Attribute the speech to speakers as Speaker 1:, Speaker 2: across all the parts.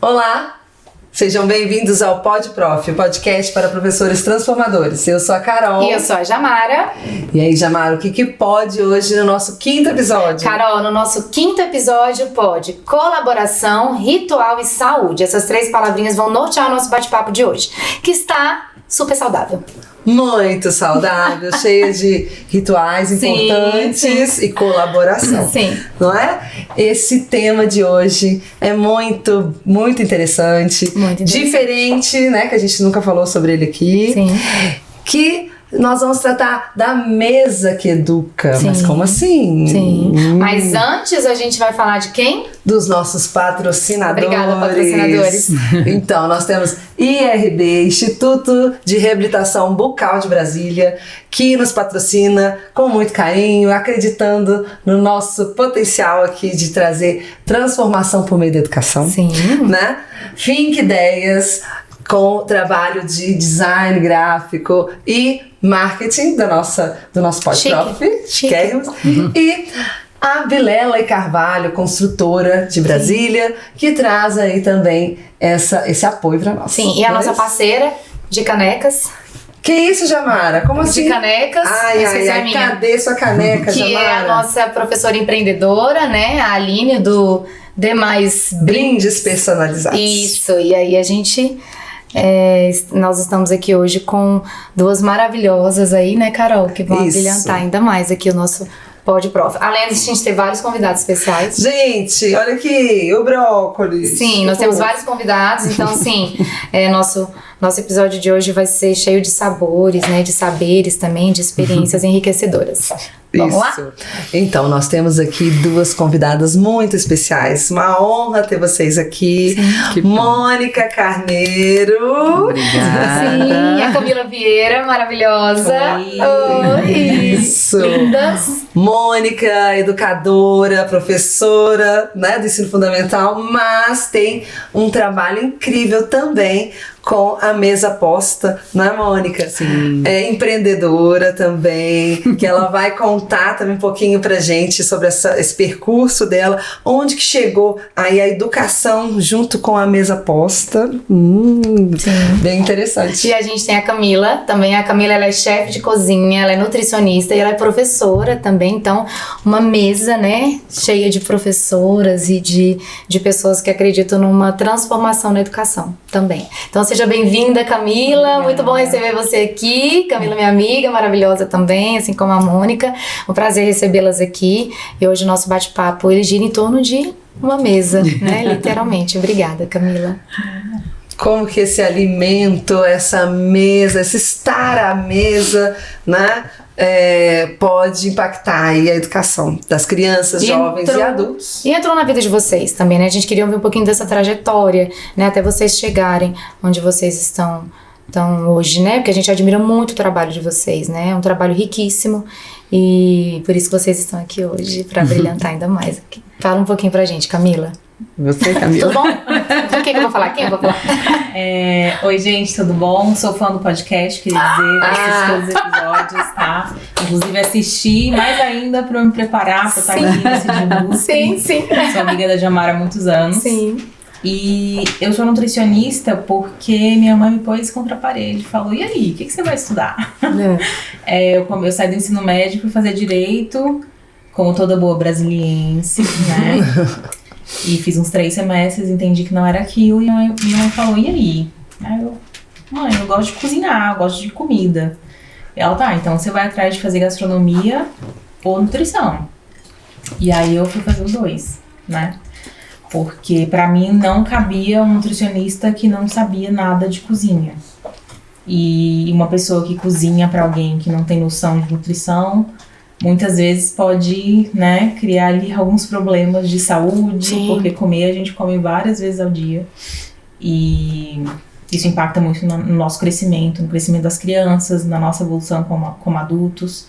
Speaker 1: Olá, sejam bem-vindos ao Pod Prof, o podcast para professores transformadores. Eu sou a Carol.
Speaker 2: E eu sou a Jamara.
Speaker 1: E aí, Jamara, o que pode hoje no nosso 5º episódio?
Speaker 2: Carol, no nosso 5º episódio pode colaboração, ritual e saúde. Essas 3 palavrinhas vão nortear o nosso bate-papo de hoje, que está super saudável.
Speaker 1: Muito saudável, cheia de rituais importantes e colaboração.
Speaker 2: Sim.
Speaker 1: Não é? Esse tema de hoje é muito interessante.
Speaker 2: Muito interessante.
Speaker 1: Diferente, né? Que a gente nunca falou sobre ele aqui.
Speaker 2: Sim.
Speaker 1: Que nós vamos tratar da mesa que educa.
Speaker 2: Sim.
Speaker 1: Mas como assim?
Speaker 2: Sim. Mas antes a gente vai falar de quem?
Speaker 1: Dos nossos patrocinadores.
Speaker 2: Obrigada, patrocinadores.
Speaker 1: Então, nós temos IRB, Instituto de Reabilitação Bucal de Brasília, que nos patrocina com muito carinho, acreditando no nosso potencial aqui de trazer transformação por meio da educação.
Speaker 2: Sim.
Speaker 1: Né? Think Ideias, com trabalho de design gráfico e marketing do nosso Pod-Prof. Chiquérrimos. E a Vilela e Carvalho, construtora de Brasília, que traz aí também esse apoio para nós.
Speaker 2: Sim, e a nossa parceira de canecas.
Speaker 1: Que isso, Jamara? Como assim?
Speaker 2: De canecas.
Speaker 1: Ai, cadê sua caneca,
Speaker 2: que
Speaker 1: Jamara?
Speaker 2: É a nossa professora empreendedora, né? A Aline, do Demais
Speaker 1: Brindes personalizados.
Speaker 2: Isso, e aí a gente... nós estamos aqui hoje com 2 maravilhosas aí, né, Carol? Que vão brilhantar ainda mais aqui o nosso Pod Prof. Além de a gente ter vários convidados especiais.
Speaker 1: Gente, olha aqui, o brócolis.
Speaker 2: Sim, nós temos vários convidados, então assim, nosso episódio de hoje vai ser cheio de sabores, né, de saberes também, de experiências enriquecedoras. Vamos lá?
Speaker 1: Então, nós temos aqui 2 convidadas muito especiais. Uma honra ter vocês aqui.
Speaker 2: Sim.
Speaker 1: Mônica Carneiro.
Speaker 3: Obrigada.
Speaker 2: Sim, a Camila Vieira, maravilhosa.
Speaker 3: Oi.
Speaker 1: Isso.
Speaker 2: Lindas.
Speaker 1: Mônica, educadora, professora, né, do ensino fundamental, mas tem um trabalho incrível também com a mesa posta, né, Mônica?
Speaker 3: Sim.
Speaker 1: É empreendedora também, que ela vai contar também um pouquinho pra gente sobre esse percurso dela, onde que chegou aí a educação junto com a mesa posta. Bem interessante.
Speaker 2: E a gente tem a Camila, também a Camila, ela é chefe de cozinha, ela é nutricionista e ela é professora também, então uma mesa, né, cheia de professoras e de pessoas que acreditam numa transformação na educação também. Então seja bem-vinda, Camila. Obrigada. Muito bom receber você aqui. Camila, minha amiga, maravilhosa também, assim como a Mônica. Um prazer recebê-las aqui. E hoje o nosso bate-papo, ele gira em torno de uma mesa, né? Literalmente. Obrigada, Camila.
Speaker 1: Como que esse alimento, essa mesa, esse estar à mesa, né, pode impactar aí a educação das crianças, jovens e adultos.
Speaker 2: E entrou na vida de vocês também, né? A gente queria ouvir um pouquinho dessa trajetória, né? Até vocês chegarem onde vocês estão hoje, né? Porque a gente admira muito o trabalho de vocês, né? É um trabalho riquíssimo e por isso que vocês estão aqui hoje, para brilhantar ainda mais aqui. Fala um pouquinho pra gente, Camila.
Speaker 3: Você, Camila?
Speaker 2: Tudo bom? O que eu vou falar? Quem eu vou falar?
Speaker 3: Oi, gente, tudo bom? Sou fã do podcast, queria dizer, assisti todos os episódios, tá? Inclusive assisti, mais ainda pra eu me preparar pra estar aqui nesse de
Speaker 2: Sim.
Speaker 3: Sou amiga da Jamara há muitos anos.
Speaker 2: Sim.
Speaker 3: E eu sou nutricionista porque minha mãe me pôs contra a parede, falou, e aí, o que você vai estudar? Eu saí do ensino médio pra fazer direito, como toda boa brasiliense, né? E fiz uns 3 semestres, entendi que não era aquilo, e minha mãe falou, e aí? Aí mãe, eu gosto de cozinhar, eu gosto de comida. E ela, tá, então você vai atrás de fazer gastronomia ou nutrição. E aí eu fui fazer os 2, né? Porque pra mim não cabia um nutricionista que não sabia nada de cozinha. E uma pessoa que cozinha pra alguém que não tem noção de nutrição, muitas vezes pode, né, criar ali alguns problemas de saúde. Sim. Porque comer, a gente come várias vezes ao dia. E isso impacta muito no nosso crescimento, no crescimento das crianças, na nossa evolução como adultos.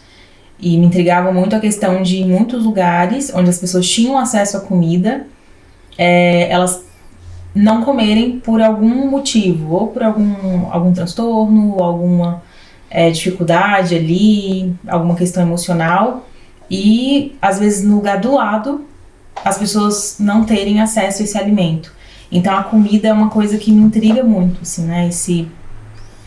Speaker 3: E me intrigava muito a questão de, em muitos lugares onde as pessoas tinham acesso à comida, elas não comerem por algum motivo, ou por algum transtorno, ou alguma dificuldade ali, alguma questão emocional, e às vezes no lugar do lado as pessoas não terem acesso a esse alimento. Então a comida é uma coisa que me intriga muito, assim, né?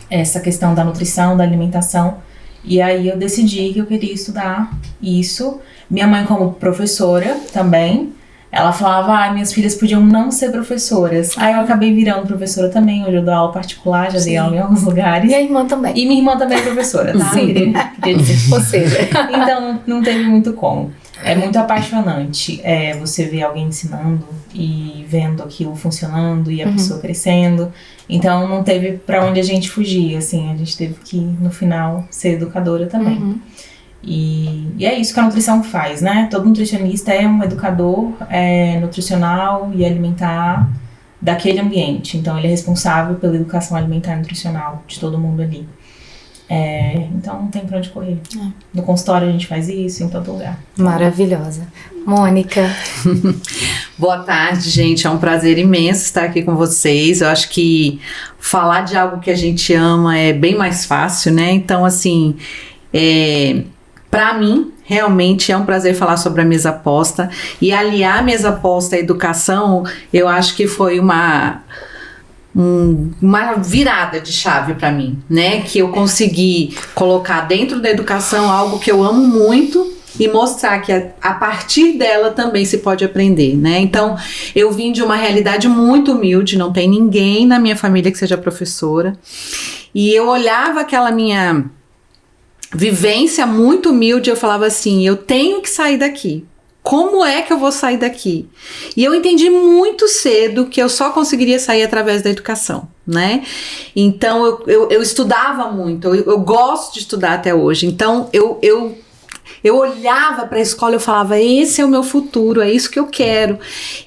Speaker 3: Essa questão da nutrição, da alimentação. E aí eu decidi que eu queria estudar isso. Minha mãe, como professora também, ela falava, minhas filhas podiam não ser professoras. Aí eu acabei virando professora também. Hoje eu dou aula particular, já dei aula em alguns lugares.
Speaker 2: E a irmã também.
Speaker 3: E minha irmã também é professora, tá?
Speaker 2: Sim.
Speaker 3: Queria dizer.
Speaker 2: Ou seja...
Speaker 3: Então não teve muito como. É muito apaixonante você ver alguém ensinando e vendo aquilo funcionando e a pessoa crescendo. Então não teve pra onde a gente fugir, assim. A gente teve que, no final, ser educadora também. E é isso que a nutrição faz, né? Todo nutricionista é um educador nutricional e alimentar daquele ambiente. Então ele é responsável pela educação alimentar e nutricional de todo mundo ali. Então não tem pra onde correr. No consultório a gente faz isso, em todo lugar.
Speaker 2: Maravilhosa. Mônica.
Speaker 4: Boa tarde, gente. É um prazer imenso estar aqui com vocês. Eu acho que falar de algo que a gente ama é bem mais fácil, né? Então, assim, para mim, realmente é um prazer falar sobre a Mesa Posta. E aliar a Mesa Posta à educação, eu acho que foi uma virada de chave para mim, né? Que eu consegui colocar dentro da educação algo que eu amo muito e mostrar que a partir dela também se pode aprender, né? Então, eu vim de uma realidade muito humilde, não tem ninguém na minha família que seja professora. E eu olhava aquela minha vivência muito humilde, eu falava assim, eu tenho que sair daqui. Como é que eu vou sair daqui? E eu entendi muito cedo que eu só conseguiria sair através da educação, né? Então, eu estudava muito, eu gosto de estudar até hoje. Então, eu olhava para a escola e eu falava, esse é o meu futuro, é isso que eu quero.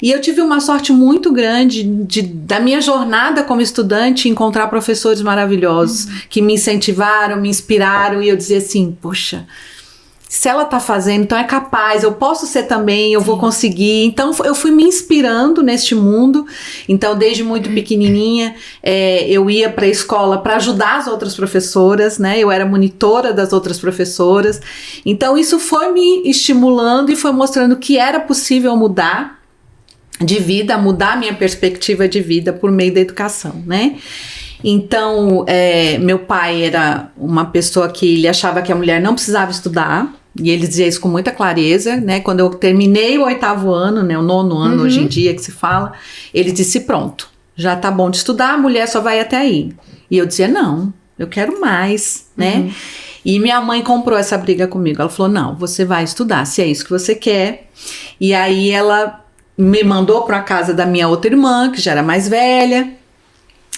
Speaker 4: E eu tive uma sorte muito grande da minha jornada como estudante encontrar professores maravilhosos que me incentivaram, me inspiraram, e eu dizia assim, poxa, se ela tá fazendo, então é capaz, eu posso ser também, eu vou conseguir. Então eu fui me inspirando neste mundo. Então desde muito pequenininha eu ia para a escola para ajudar as outras professoras, né? Eu era monitora das outras professoras. Então isso foi me estimulando e foi mostrando que era possível mudar de vida, mudar minha perspectiva de vida por meio da educação, né? Então, meu pai era uma pessoa que ele achava que a mulher não precisava estudar, e ele dizia isso com muita clareza, né? Quando eu terminei o 8º ano, né, o 9º ano hoje em dia que se fala, ele disse, pronto, já tá bom de estudar, a mulher só vai até aí. E eu dizia, não, eu quero mais, né? E minha mãe comprou essa briga comigo, ela falou, não, você vai estudar, se é isso que você quer. E aí ela me mandou para a casa da minha outra irmã, que já era mais velha,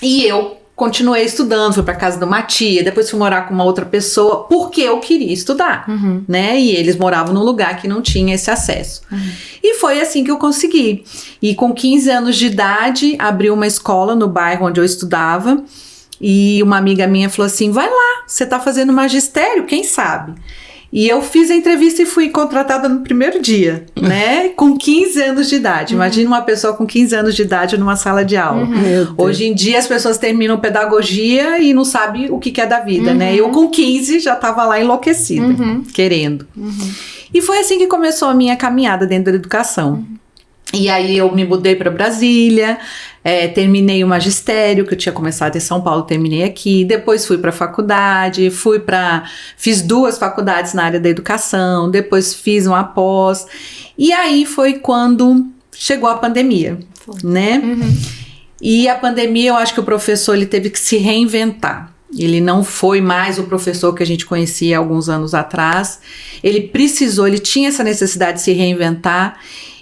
Speaker 4: e eu continuei estudando, fui para casa de uma tia, depois fui morar com uma outra pessoa, porque eu queria estudar, né? E eles moravam num lugar que não tinha esse acesso. E foi assim que eu consegui. E com 15 anos de idade, abri uma escola no bairro onde eu estudava, e uma amiga minha falou assim, vai lá, você tá fazendo magistério, quem sabe? E eu fiz a entrevista e fui contratada no primeiro dia, né? Com 15 anos de idade. Imagina uma pessoa com 15 anos de idade numa sala de aula. Hoje em dia as pessoas terminam pedagogia e não sabem o que é da vida, né? Eu com 15 já estava lá enlouquecida, querendo. E foi assim que começou a minha caminhada dentro da educação. E aí eu me mudei para Brasília, terminei o magistério, que eu tinha começado em São Paulo, terminei aqui, depois fui para a faculdade, fiz 2 faculdades na área da educação, depois fiz uma pós, e aí foi quando chegou a pandemia, né? E a pandemia, eu acho que o professor ele teve que se reinventar. Ele não foi mais o professor que a gente conhecia alguns anos atrás, ele tinha essa necessidade de se reinventar.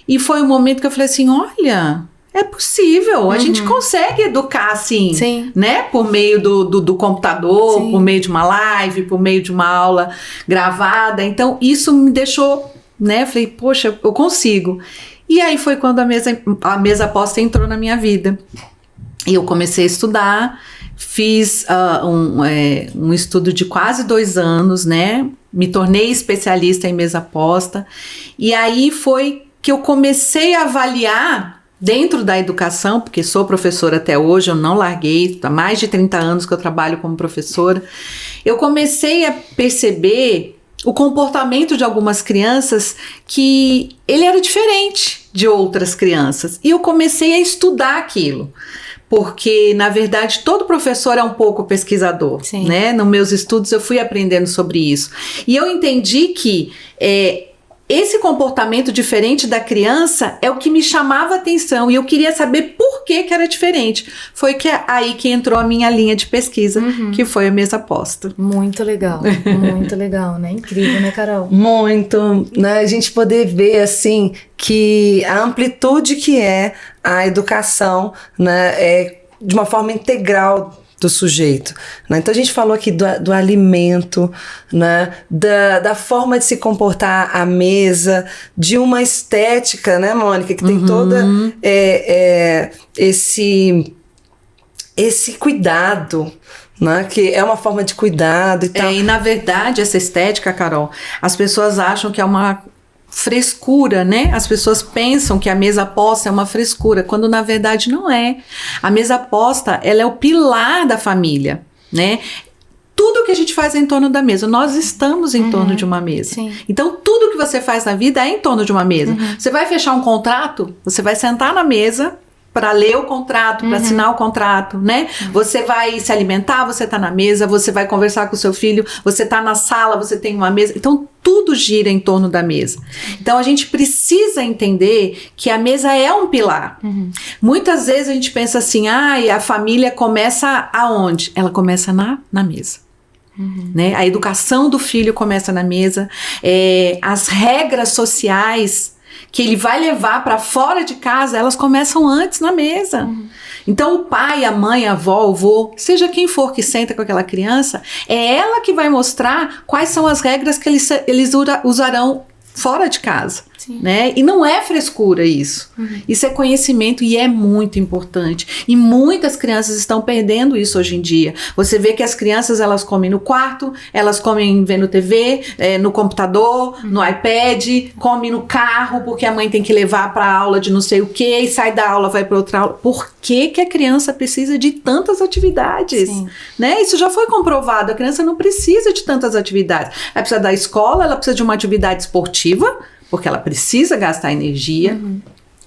Speaker 4: E foi um momento que eu falei assim, olha, é possível, a gente consegue educar assim, né? Por meio do computador, por meio de uma live, por meio de uma aula gravada. Então, isso me deixou, né? Eu falei, poxa, eu consigo. E aí foi quando a Mesa Posta entrou na minha vida. E eu comecei a estudar, fiz um estudo de quase 2 anos, né? Me tornei especialista em Mesa Posta. E aí foi que eu comecei a avaliar dentro da educação, porque sou professora até hoje, eu não larguei, há mais de 30 anos que eu trabalho como professora, eu comecei a perceber o comportamento de algumas crianças que ele era diferente de outras crianças. E eu comecei a estudar aquilo. Porque, na verdade, todo professor é um pouco pesquisador, né? Nos meus estudos eu fui aprendendo sobre isso. E eu entendi que esse comportamento diferente da criança é o que me chamava a atenção. E eu queria saber por que era diferente. Foi aí que entrou a minha linha de pesquisa, que foi a mesa posta.
Speaker 2: Muito legal, né? Incrível, né, Carol?
Speaker 1: Muito, né? A gente poder ver, assim, que a amplitude que é a educação, né, é de uma forma integral do sujeito, né? Então a gente falou aqui do alimento, né? Da forma de se comportar à mesa, de uma estética, né, Mônica, que tem toda esse cuidado, né? Que é uma forma de cuidado e tal.
Speaker 4: E na verdade essa estética, Carol, as pessoas acham que é uma frescura, né? As pessoas pensam que a mesa posta é uma frescura, quando na verdade não é. A mesa posta, ela é o pilar da família, né? Tudo que a gente faz é em torno da mesa. Nós estamos em torno de uma mesa.
Speaker 2: Sim.
Speaker 4: Então, tudo que você faz na vida é em torno de uma mesa. Você vai fechar um contrato, você vai sentar na mesa para ler o contrato, para assinar o contrato, né? Você vai se alimentar, você tá na mesa, você vai conversar com o seu filho, você tá na sala, você tem uma mesa. Então, tudo gira em torno da mesa. Então, a gente precisa entender que a mesa é um pilar. Muitas vezes a gente pensa assim, a família começa aonde? Ela começa na mesa. Né? A educação do filho começa na mesa. As regras sociais que ele vai levar para fora de casa, elas começam antes na mesa. Então o pai, a mãe, a avó, o vô, seja quem for que senta com aquela criança, é ela que vai mostrar quais são as regras que eles usarão fora de casa, né? E não é frescura isso. Isso é conhecimento e é muito importante. E muitas crianças estão perdendo isso hoje em dia. Você vê que as crianças, elas comem no quarto, elas comem vendo TV, no computador, no iPad, comem no carro, porque a mãe tem que levar para aula de não sei o quê, e sai da aula, vai para outra aula. Por que a criança precisa de tantas atividades? Né? Isso já foi comprovado. A criança não precisa de tantas atividades. Ela precisa da escola, ela precisa de uma atividade esportiva, porque ela precisa gastar energia,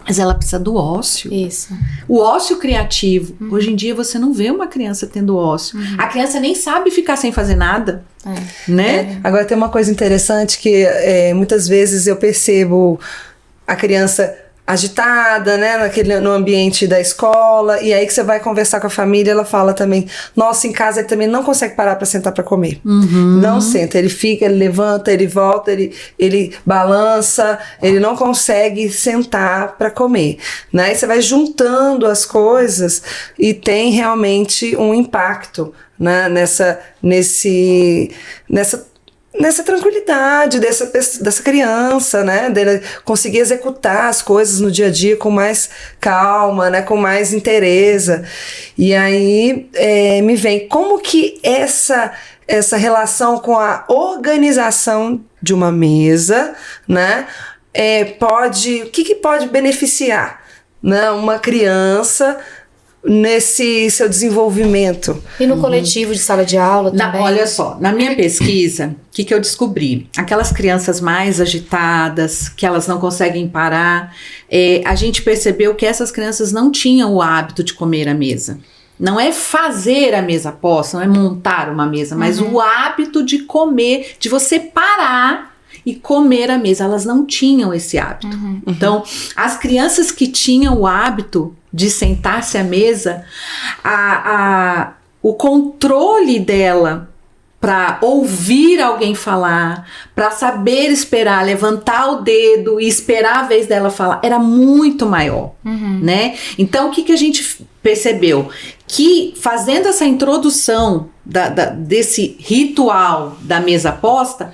Speaker 4: mas ela precisa do ócio.
Speaker 2: Isso.
Speaker 4: O ócio criativo. Hoje em dia você não vê uma criança tendo ócio. A criança nem sabe ficar sem fazer nada. Né?
Speaker 1: Agora tem uma coisa interessante que muitas vezes eu percebo a criança agitada, né, no ambiente da escola, e aí que você vai conversar com a família, ela fala também, nossa, em casa ele também não consegue parar para sentar para comer. Não senta, ele fica, ele levanta, ele volta, ele balança, ele não consegue sentar para comer, né? E você vai juntando as coisas e tem realmente um impacto, né, nessa tranquilidade dessa criança, né? Dele conseguir executar as coisas no dia a dia com mais calma, né? Com mais interesse. E aí me vem como que essa relação com a organização de uma mesa, né? O que pode beneficiar, né, uma criança nesse seu desenvolvimento.
Speaker 2: E no coletivo de sala de aula também.
Speaker 4: Olha só, na minha pesquisa, o que eu descobri? Aquelas crianças mais agitadas, que elas não conseguem parar, a gente percebeu que essas crianças não tinham o hábito de comer à mesa. Não é fazer a mesa posta, não é montar uma mesa, mas o hábito de comer, de você parar e comer à mesa. Elas não tinham esse hábito. Então, as crianças que tinham o hábito de sentar-se à mesa, o controle dela para ouvir alguém falar, para saber esperar, levantar o dedo e esperar a vez dela falar, era muito maior, né? Então, o que a gente percebeu? Que fazendo essa introdução desse ritual da mesa posta,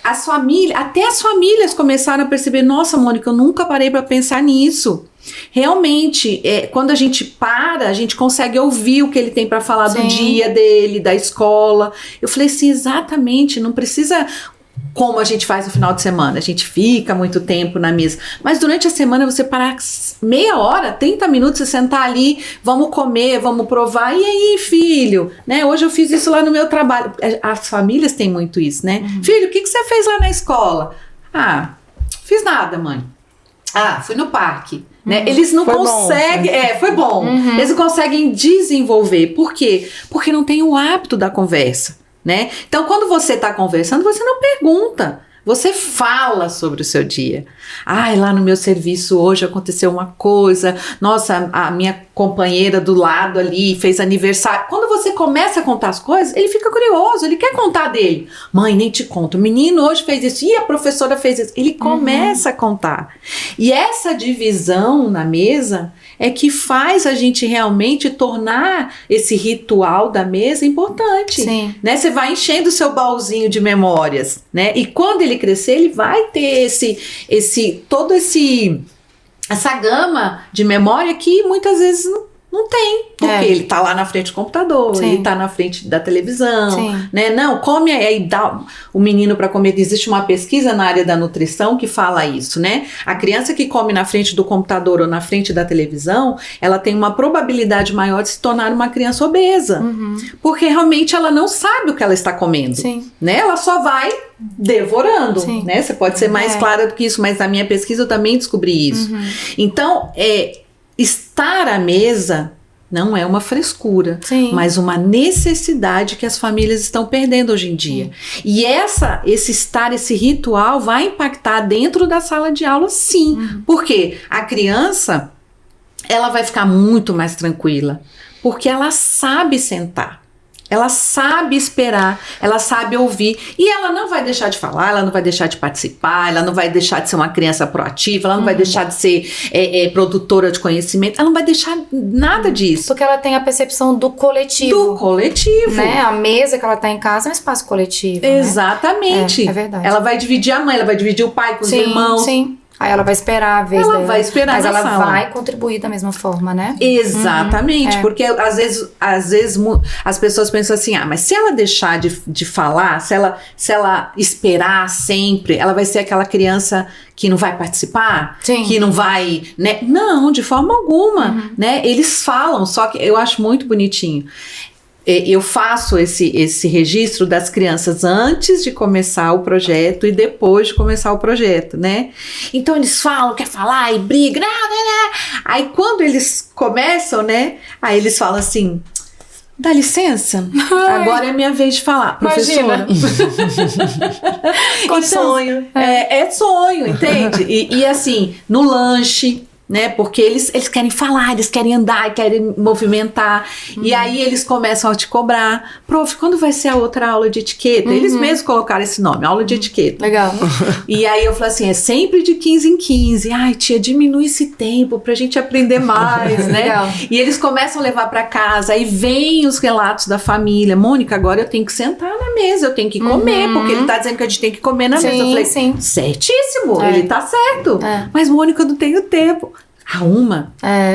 Speaker 4: as famílias começaram a perceber, nossa, Mônica, eu nunca parei para pensar nisso. Realmente, quando a gente para, a gente consegue ouvir o que ele tem para falar do dia dele, da escola. Eu falei assim, exatamente, não precisa como a gente faz no final de semana. A gente fica muito tempo na mesa. Mas durante a semana você parar meia hora, 30 minutos, você sentar ali, vamos comer, vamos provar. E aí, filho? Né? Hoje eu fiz isso lá no meu trabalho. As famílias têm muito isso, né? Filho, o que você fez lá na escola? Ah, fiz nada, mãe. Ah, fui no parque. Né? Eles não conseguem... foi bom. Eles não conseguem desenvolver. Por quê? Porque não tem o hábito da conversa. Né? Então, quando você está conversando, você não pergunta, você fala sobre o seu dia. Ai, lá no meu serviço hoje aconteceu uma coisa, nossa, a minha companheira do lado ali fez aniversário. Quando você começa a contar as coisas, ele fica curioso, ele quer contar dele. Mãe, nem te conto, o menino hoje fez isso, e a professora fez isso. Ele começa a contar. E essa divisão na mesa é que faz a gente realmente tornar esse ritual da mesa importante.
Speaker 2: Sim.
Speaker 4: Né? Você vai enchendo o seu baúzinho de memórias, né? E quando ele crescer, ele vai ter essa gama de memória que muitas vezes não tem, porque ele tá lá na frente do computador,
Speaker 2: Sim.
Speaker 4: ele tá na frente da televisão,
Speaker 2: Sim.
Speaker 4: né? Não, come aí, dá o menino para comer. Existe uma pesquisa na área da nutrição que fala isso, né? A criança que come na frente do computador ou na frente da televisão, ela tem uma probabilidade maior de se tornar uma criança obesa, porque realmente ela não sabe o que ela está comendo,
Speaker 2: Sim.
Speaker 4: né? Ela só vai devorando,
Speaker 2: Sim.
Speaker 4: né? Você pode ser mais clara do que isso, mas na minha pesquisa eu também descobri isso. Então, estar à mesa não é uma frescura,
Speaker 2: Sim.
Speaker 4: mas uma necessidade que as famílias estão perdendo hoje em dia. E esse ritual vai impactar dentro da sala de aula, sim. Porque a criança, ela vai ficar muito mais tranquila, porque ela sabe sentar. Ela sabe esperar, ela sabe ouvir, e ela não vai deixar de falar, ela não vai deixar de participar, ela não vai deixar de ser uma criança proativa, ela não vai deixar de ser produtora de conhecimento, ela não vai deixar nada disso.
Speaker 2: Porque ela tem a percepção do coletivo.
Speaker 4: Do coletivo.
Speaker 2: Né? A mesa que ela tá em casa é um espaço coletivo.
Speaker 4: Exatamente.
Speaker 2: É verdade.
Speaker 4: Ela vai dividir a mãe, ela vai dividir o pai com os irmãos.
Speaker 2: Sim. Aí ela vai esperar a vez
Speaker 4: ela
Speaker 2: dela.
Speaker 4: vai esperar
Speaker 2: mas
Speaker 4: na
Speaker 2: ela
Speaker 4: sala.
Speaker 2: vai contribuir da mesma forma, né?
Speaker 4: Exatamente, porque às vezes as pessoas pensam assim, mas se ela deixar de falar, se ela esperar sempre, ela vai ser aquela criança que não vai participar,
Speaker 2: Sim.
Speaker 4: que não vai, né? Não, de forma alguma, né? Eles falam, só que eu acho muito bonitinho. Eu faço esse registro das crianças antes de começar o projeto e depois de começar o projeto, né? Então eles falam, quer falar e briga, aí quando eles começam, né? Aí eles falam assim, dá licença, agora é minha vez de falar, professora.
Speaker 1: Com sonho.
Speaker 4: É sonho, entende? E assim, no lanche, né? Porque eles querem falar, eles querem andar, querem movimentar. E aí eles começam a te cobrar. Prof, quando vai ser a outra aula de etiqueta? Eles mesmos colocaram esse nome, aula de etiqueta.
Speaker 2: Legal.
Speaker 4: E aí eu falei assim, é sempre de 15 em 15. Ai, tia, diminui esse tempo pra gente aprender mais, né?
Speaker 2: Legal.
Speaker 4: E eles começam a levar pra casa, aí vem os relatos da família. Mônica, agora eu tenho que sentar na mesa, eu tenho que comer, porque ele tá dizendo que a gente tem que comer na mesa. Eu falei, certíssimo, ele tá certo. Mas, Mônica, eu não tenho tempo. Arruma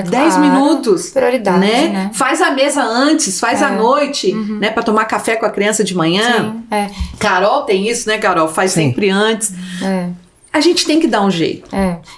Speaker 4: 10 minutos.
Speaker 2: Prioridade, né?
Speaker 4: Faz a mesa antes, faz à noite, né? Pra tomar café com a criança de manhã.
Speaker 2: Sim,
Speaker 4: Carol tem isso, né, Carol? Faz sempre antes. A gente tem que dar um jeito.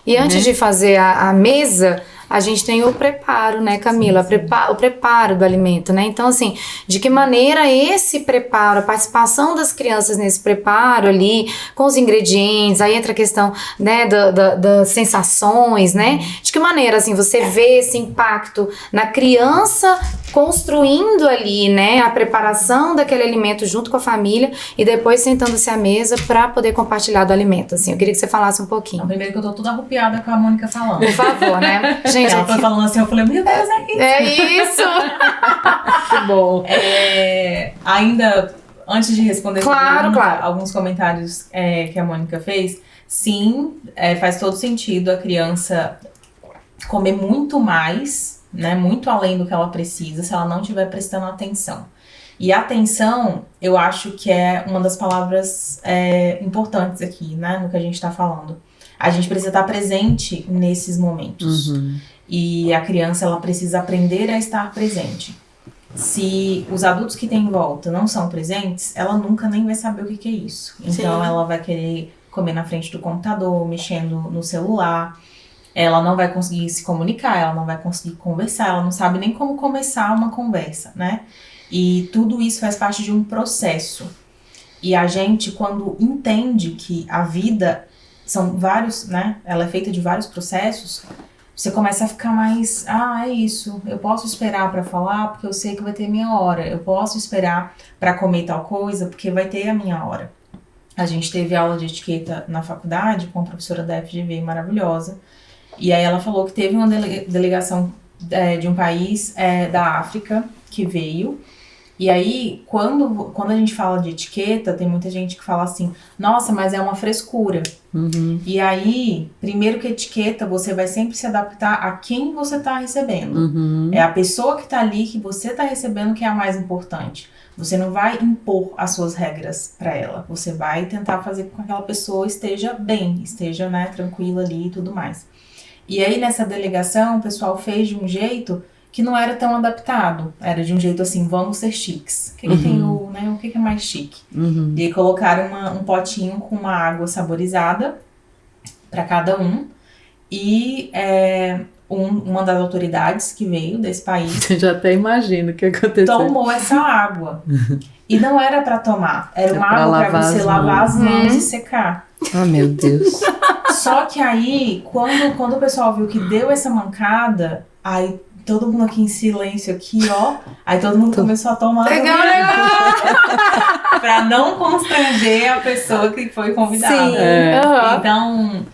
Speaker 2: E antes de fazer a mesa, a gente tem o preparo, né, Camila? O preparo do alimento, né? Então, assim, de que maneira esse preparo, a participação das crianças nesse preparo ali, com os ingredientes, aí entra a questão, né, das sensações, né? De que maneira, assim, você vê esse impacto na criança construindo ali, né, a preparação daquele alimento junto com a família e depois sentando-se à mesa para poder compartilhar do alimento, assim. Eu queria que você falasse um pouquinho.
Speaker 3: Não, primeiro que eu tô toda arrupiada com a Mônica falando.
Speaker 2: Por favor, né? Gente,
Speaker 3: ela foi falando assim, eu falei, meu Deus, é isso.
Speaker 2: É isso!
Speaker 4: Que bom.
Speaker 3: Ainda, antes de responder
Speaker 2: Claro.
Speaker 3: alguns comentários que a Mônica fez, sim, faz todo sentido a criança comer muito mais, né, muito além do que ela precisa, se ela não estiver prestando atenção. E atenção, eu acho que é uma das palavras importantes aqui, né, no que a gente está falando. A gente precisa estar presente nesses momentos. E a criança, ela precisa aprender a estar presente. se os adultos que tem em volta não são presentes, ela nunca nem vai saber o que é isso. Então ela vai querer comer na frente do computador, mexendo no celular. Ela não vai conseguir se comunicar, ela não vai conseguir conversar, ela não sabe nem como começar uma conversa, né? E tudo isso faz parte de um processo. E a gente, quando entende que a vida são vários, né? Ela é feita de vários processos, você começa a ficar mais, é isso, eu posso esperar pra falar porque eu sei que vai ter minha hora. Eu posso esperar pra comer tal coisa porque vai ter a minha hora. A gente teve aula de etiqueta na faculdade com a professora da FGV maravilhosa. E aí ela falou que teve uma delegação de um país da África que veio. E aí, quando a gente fala de etiqueta, tem muita gente que fala assim, nossa, mas é uma frescura. E aí, primeiro que etiqueta, você vai sempre se adaptar a quem você está recebendo. É a pessoa que está ali, que você está recebendo, que é a mais importante. Você não vai impor as suas regras para ela. Você vai tentar fazer com que aquela pessoa esteja bem, esteja, né, tranquila ali e tudo mais. E aí, nessa delegação, o pessoal fez de um jeito que não era tão adaptado. Era de um jeito assim, vamos ser chiques. O que tem o que é mais chique? E aí colocaram um potinho com uma água saborizada para cada um. E uma das autoridades que veio desse país...
Speaker 4: Eu já até imagino o que aconteceu.
Speaker 3: Tomou essa água. E não era para tomar. Era uma água para você lavar as mãos e secar.
Speaker 1: Ah, meu Deus.
Speaker 3: Só que aí, quando o pessoal viu que deu essa mancada, aí todo mundo aqui em silêncio aqui, ó. Aí todo mundo começou a tomar pra não constranger a pessoa que foi convidada.
Speaker 2: Sim.
Speaker 3: Então,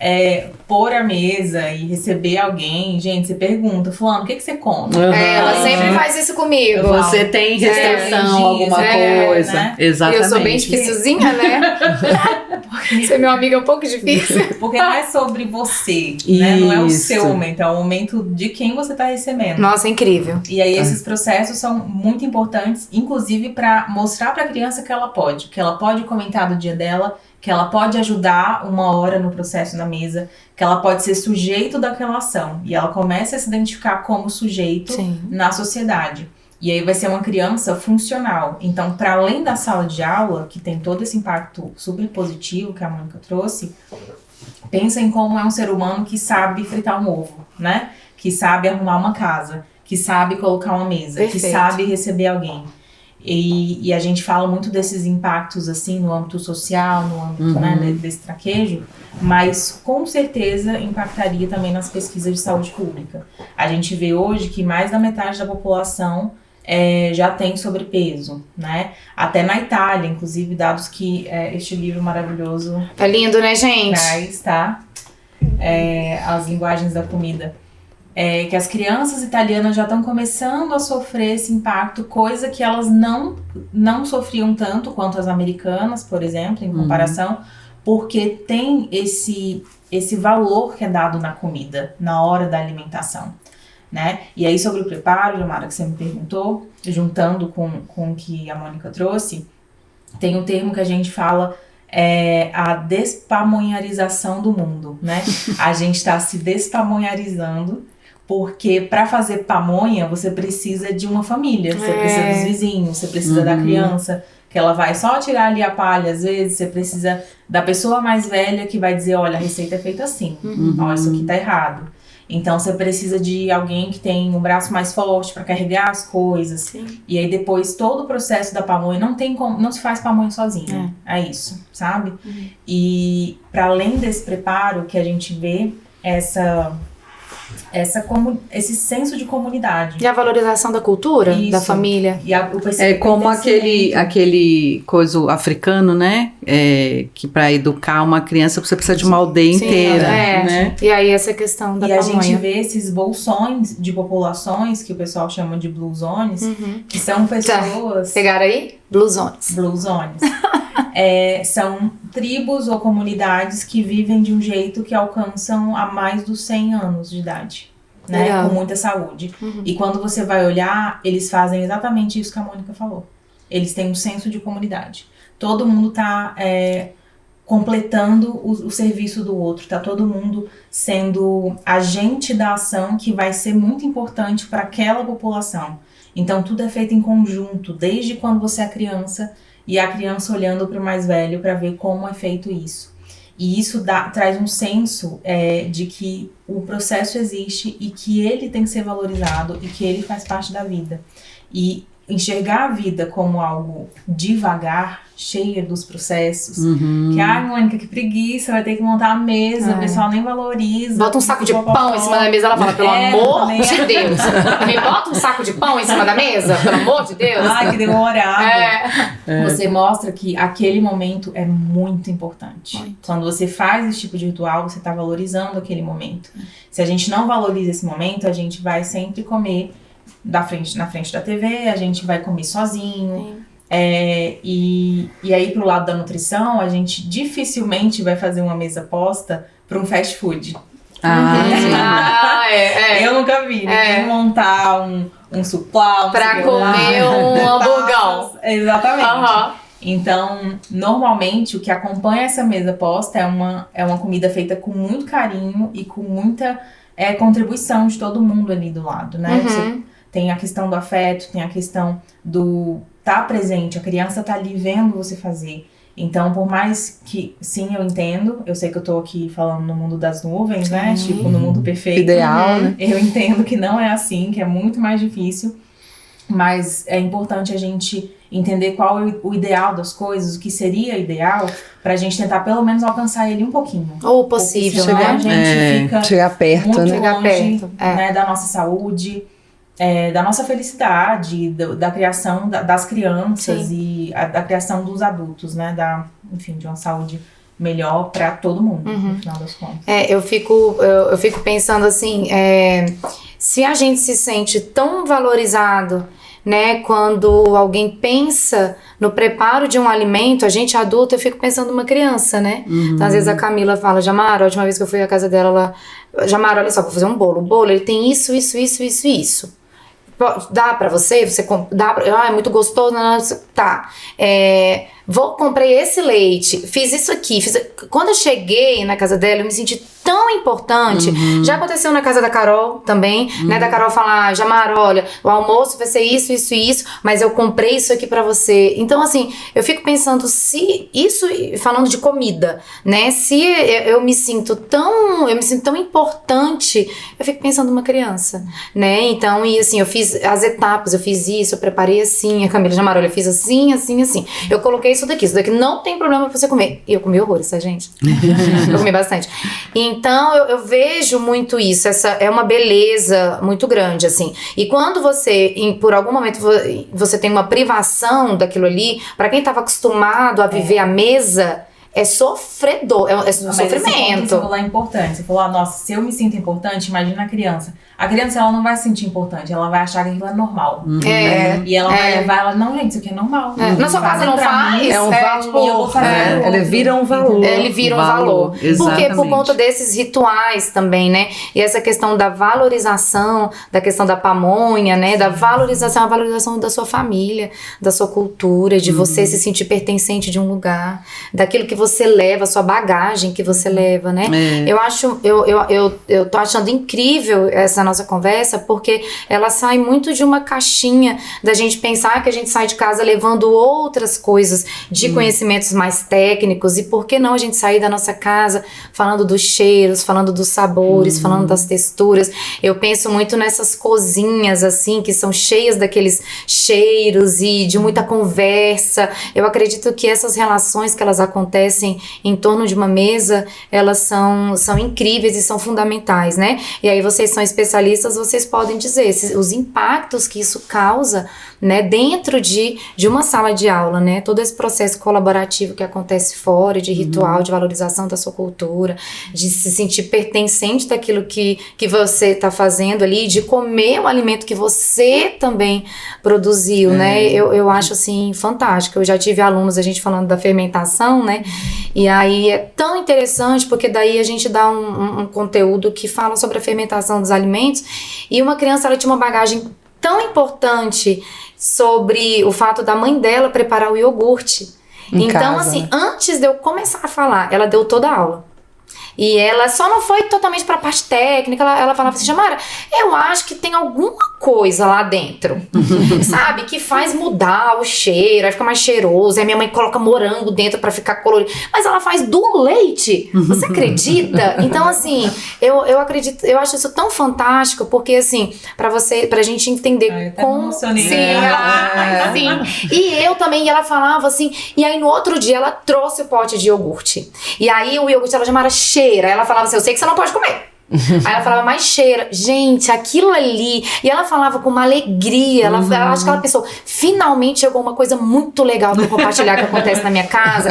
Speaker 3: pôr a mesa e receber alguém, gente, você pergunta, fulano, o que você come?
Speaker 2: Ela sempre faz isso comigo.
Speaker 4: Você tem restrição, alguma coisa.
Speaker 3: Né?
Speaker 4: Exatamente.
Speaker 2: Eu sou bem dificilzinha, né? Ser meu amigo é um pouco difícil.
Speaker 3: Porque não é sobre você, né? Não é o seu momento, é o momento de quem você tá recebendo.
Speaker 2: Nossa, é incrível.
Speaker 3: E aí esses processos são muito importantes, inclusive para mostrar para a criança que ela pode comentar do dia dela, que ela pode ajudar uma hora no processo na mesa, que ela pode ser sujeito daquela ação. E ela começa a se identificar como sujeito na sociedade. E aí vai ser uma criança funcional. Então, para além da sala de aula, que tem todo esse impacto super positivo que a Mônica trouxe, pensa em como é um ser humano que sabe fritar um ovo, né? Que sabe arrumar uma casa, que sabe colocar uma mesa,
Speaker 2: Perfeito.
Speaker 3: que sabe receber alguém. E a gente fala muito desses impactos, assim, no âmbito social, no âmbito, né, desse traquejo, mas com certeza impactaria também nas pesquisas de saúde pública. A gente vê hoje que mais da metade da população já tem sobrepeso, né? Até na Itália, inclusive, dados que este livro maravilhoso
Speaker 2: Tá lindo, né, gente?
Speaker 3: traz, tá? As linguagens da comida. Que as crianças italianas já estão começando a sofrer esse impacto, coisa que elas não sofriam tanto quanto as americanas, por exemplo, em comparação, porque tem esse valor que é dado na comida, na hora da alimentação, né? E aí sobre o preparo, Jamara, que você me perguntou, juntando com o que a Mônica trouxe, tem um termo que a gente fala... a despamonharização do mundo, né? A gente está se despamonharizando, porque para fazer pamonha você precisa de uma família, você precisa dos vizinhos, você precisa da criança, que ela vai só tirar ali a palha, às vezes você precisa da pessoa mais velha que vai dizer, olha, a receita é feita assim, ó, isso aqui tá errado. Então você precisa de alguém que tem um braço mais forte para carregar as coisas.
Speaker 2: Sim.
Speaker 3: E aí depois todo o processo da pamonha não se faz pamonha sozinha. É isso, sabe? E para além desse preparo que a gente vê esse senso de comunidade.
Speaker 2: E a valorização da cultura,
Speaker 3: Isso.
Speaker 2: da família.
Speaker 3: E o
Speaker 4: Como aquele coisa africano, né? Que para educar uma criança você precisa de uma aldeia inteira, né?
Speaker 2: E aí essa questão da
Speaker 3: pamonha.
Speaker 2: pamonha.
Speaker 3: A gente vê esses bolsões de populações, que o pessoal chama de blue zones, que são pessoas...
Speaker 2: Pegaram aí? Blue zones.
Speaker 3: Blue zones. São tribos ou comunidades que vivem de um jeito que alcançam a mais dos 100 anos de idade, né?
Speaker 2: Legal.
Speaker 3: Com muita saúde. E quando você vai olhar, eles fazem exatamente isso que a Mônica falou. Eles têm um senso de comunidade. Todo mundo tá completando o serviço do outro, tá todo mundo sendo agente da ação que vai ser muito importante para aquela população. Então tudo é feito em conjunto, desde quando você é criança e a criança olhando para o mais velho para ver como é feito isso. E isso traz um senso de que o processo existe e que ele tem que ser valorizado e que ele faz parte da vida. E enxergar a vida como algo devagar, cheia dos processos, que Mônica, que preguiça, vai ter que montar a mesa, o pessoal nem valoriza.
Speaker 2: Bota um saco de pão em cima da mesa, ela fala, pelo amor de Deus. Me bota um saco de pão em cima da mesa, pelo amor de Deus.
Speaker 3: Ai, que demorado. Você mostra que aquele momento é muito importante. Quando você faz esse tipo de ritual, você está valorizando aquele momento. Se a gente não valoriza esse momento, a gente vai sempre comer na frente da TV, a gente vai comer sozinho. E aí pro lado da nutrição, a gente dificilmente vai fazer uma mesa posta para um fast food. Eu nunca vi ninguém montar um suplá,
Speaker 2: pra comer um hamburgão.
Speaker 3: Exatamente. Então, normalmente, o que acompanha essa mesa posta é uma comida feita com muito carinho e com muita contribuição de todo mundo ali do lado, né? Você tem a questão do afeto, tem a questão do estar presente, a criança tá ali vendo você fazer. Então, por mais que, sim, eu entendo, eu sei que eu tô aqui falando no mundo das nuvens, né? Tipo, no mundo perfeito.
Speaker 1: Ideal, né?
Speaker 3: Eu entendo que não é assim, que é muito mais difícil. Mas é importante a gente entender qual é o ideal das coisas, o que seria ideal, pra gente tentar pelo menos alcançar ele um pouquinho.
Speaker 2: Ou possível,
Speaker 3: né?
Speaker 2: né?
Speaker 3: A gente fica
Speaker 1: chegar perto,
Speaker 3: muito
Speaker 1: né?
Speaker 3: longe, né, da nossa saúde, da nossa felicidade, da criação das crianças e da criação dos adultos, né? Enfim, de uma saúde melhor pra todo mundo, no final das contas.
Speaker 2: Eu fico pensando assim, se a gente se sente tão valorizado, né, quando alguém pensa no preparo de um alimento, a gente adulto, eu fico pensando numa criança, né? Então, às vezes a Camila fala, Jamara, a última vez que eu fui à casa dela, Jamara, olha só, vou fazer um bolo. O bolo, ele tem isso. Dá pra você? É muito gostoso. Não, tá. Comprei esse leite, fiz isso aqui. Quando eu cheguei na casa dela, eu me senti tão importante. Já aconteceu na casa da Carol também, né? Da Carol falar, Jamara, olha, o almoço vai ser isso, mas eu comprei isso aqui pra você. Então, assim, eu fico pensando se isso, falando de comida, né? Se eu me sinto tão importante, eu fico pensando numa criança, né? Então, e assim, eu fiz as etapas, eu fiz isso, eu preparei assim, a Camila, Jamara, olha, eu fiz assim. Eu coloquei isso daqui não tem problema pra você comer. E eu comi horrores, tá, gente? Eu comi bastante. Então, eu vejo muito isso. Essa é uma beleza muito grande, assim. E quando você, por algum momento, você tem uma privação daquilo ali, pra quem tava acostumado a viver à mesa, é sofredor, sofrimento.
Speaker 3: Você falou importante. Você falou, nossa, se eu me sinto importante, imagina a criança. A criança, ela não vai se sentir importante, ela vai achar que aquilo é normal. E ela vai levar, ela, não, gente, isso aqui é normal.
Speaker 2: Na sua casa não faz?
Speaker 1: É um valor.
Speaker 3: Eu vou fazer
Speaker 1: ele vira um valor.
Speaker 2: Ele vira um valor.
Speaker 4: Exatamente.
Speaker 2: Porque por conta desses rituais também, né? E essa questão da valorização, da questão da pamonha, né? Da valorização, a valorização da sua família, da sua cultura, de você se sentir pertencente de um lugar, daquilo que você leva, a sua bagagem que você leva, né? Eu tô achando incrível essa nossa conversa, porque ela sai muito de uma caixinha da gente pensar que a gente sai de casa levando outras coisas de conhecimentos mais técnicos, e por que não a gente sair da nossa casa falando dos cheiros, falando dos sabores, falando das texturas. Eu penso muito nessas cozinhas, assim, que são cheias daqueles cheiros e de muita conversa. Eu acredito que essas relações que elas acontecem em torno de uma mesa, elas são incríveis e são fundamentais, né? E aí vocês são especialistas, vocês podem dizer os impactos que isso causa, né, dentro de uma sala de aula, né? Todo esse processo colaborativo que acontece fora, de ritual, de valorização da sua cultura, de se sentir pertencente daquilo que você está fazendo ali, de comer o alimento que você também produziu, né? Eu acho, assim, fantástico. Eu já tive alunos, a gente falando da fermentação, né? E aí é tão interessante, porque daí a gente dá um conteúdo que fala sobre a fermentação dos alimentos, e uma criança, ela tinha uma bagagem tão importante sobre o fato da mãe dela preparar o iogurte. Então, assim, antes de eu começar a falar, ela deu toda a aula. E ela só não foi totalmente pra parte técnica, ela falava assim, Jamara, eu acho que tem alguma coisa lá dentro, sabe? Que faz mudar o cheiro, aí fica mais cheiroso. Aí minha mãe coloca morango dentro pra ficar colorido. Mas ela faz do leite. Você acredita? Então, assim, eu acredito, eu acho isso tão fantástico, porque, assim, pra gente entender como... Sim, sim. E eu também, e ela falava assim, e aí no outro dia ela trouxe o pote de iogurte. E aí o iogurte ela chamava cheira. Ela falava assim, eu sei que você não pode comer. Aí ela falava, mas cheira. Gente, aquilo ali. E ela falava com uma alegria. Ela acho que ela pensou, finalmente chegou uma coisa muito legal pra eu compartilhar que acontece na minha casa.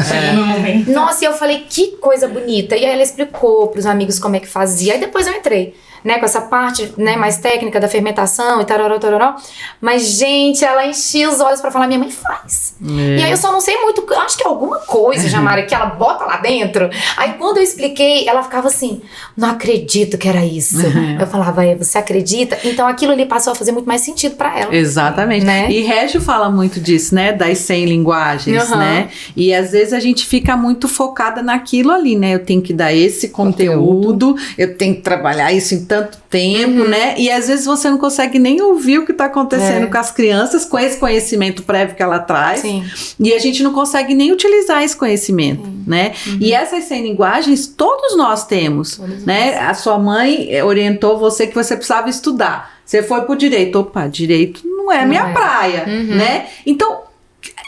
Speaker 2: Nossa, e eu falei, que coisa bonita. E aí ela explicou pros amigos como é que fazia. Aí depois eu entrei, né, com essa parte, né, mais técnica da fermentação e tararó, tararó. Mas, gente, ela enchia os olhos pra falar, minha mãe faz. E aí eu só não sei muito, acho que é alguma coisa, Jamara, que ela bota lá dentro. Aí quando eu expliquei, ela ficava assim, não acredito que era isso. Eu falava, você acredita? Então aquilo ali passou a fazer muito mais sentido pra ela.
Speaker 4: Exatamente.
Speaker 2: Né?
Speaker 4: E Régio fala muito disso, né, das 100 linguagens, né? E às vezes a gente fica muito focada naquilo ali, né? Eu tenho que dar esse conteúdo, eu tenho que trabalhar isso em tanto tempo, né? E às vezes você não consegue nem ouvir o que está acontecendo com as crianças, com esse conhecimento prévio que ela traz.
Speaker 2: Sim.
Speaker 4: E a gente não consegue nem utilizar esse conhecimento, né? E essas 100 linguagens, todos nós temos, né? A sua mãe orientou você que você precisava estudar. Você foi pro direito. Opa, direito não é minha praia, né? Então,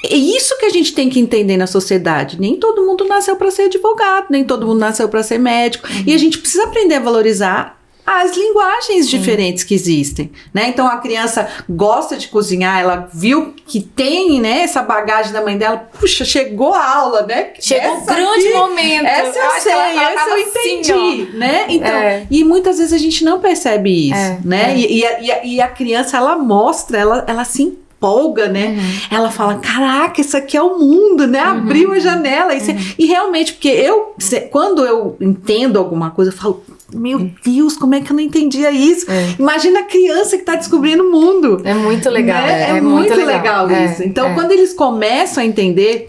Speaker 4: é isso que a gente tem que entender na sociedade. Nem todo mundo nasceu para ser advogado, nem todo mundo nasceu para ser médico. E a gente precisa aprender a valorizar as linguagens diferentes que existem, né? Então a criança gosta de cozinhar, ela viu que tem, né, essa bagagem da mãe dela, puxa, chegou a aula, né?
Speaker 2: Chegou um grande momento.
Speaker 4: Essa eu sei, essa eu entendi, assim, né? Então, e muitas vezes a gente não percebe isso, né? E a criança, ela mostra, ela se empolga, né? Ela fala, caraca, isso aqui é o mundo, né? Abriu a janela. E realmente, porque quando eu entendo alguma coisa, eu falo, meu Deus, como é que eu não entendia isso? Imagina a criança que está descobrindo o mundo.
Speaker 2: É muito legal.
Speaker 4: Né? É muito legal isso. Então, quando eles começam a entender,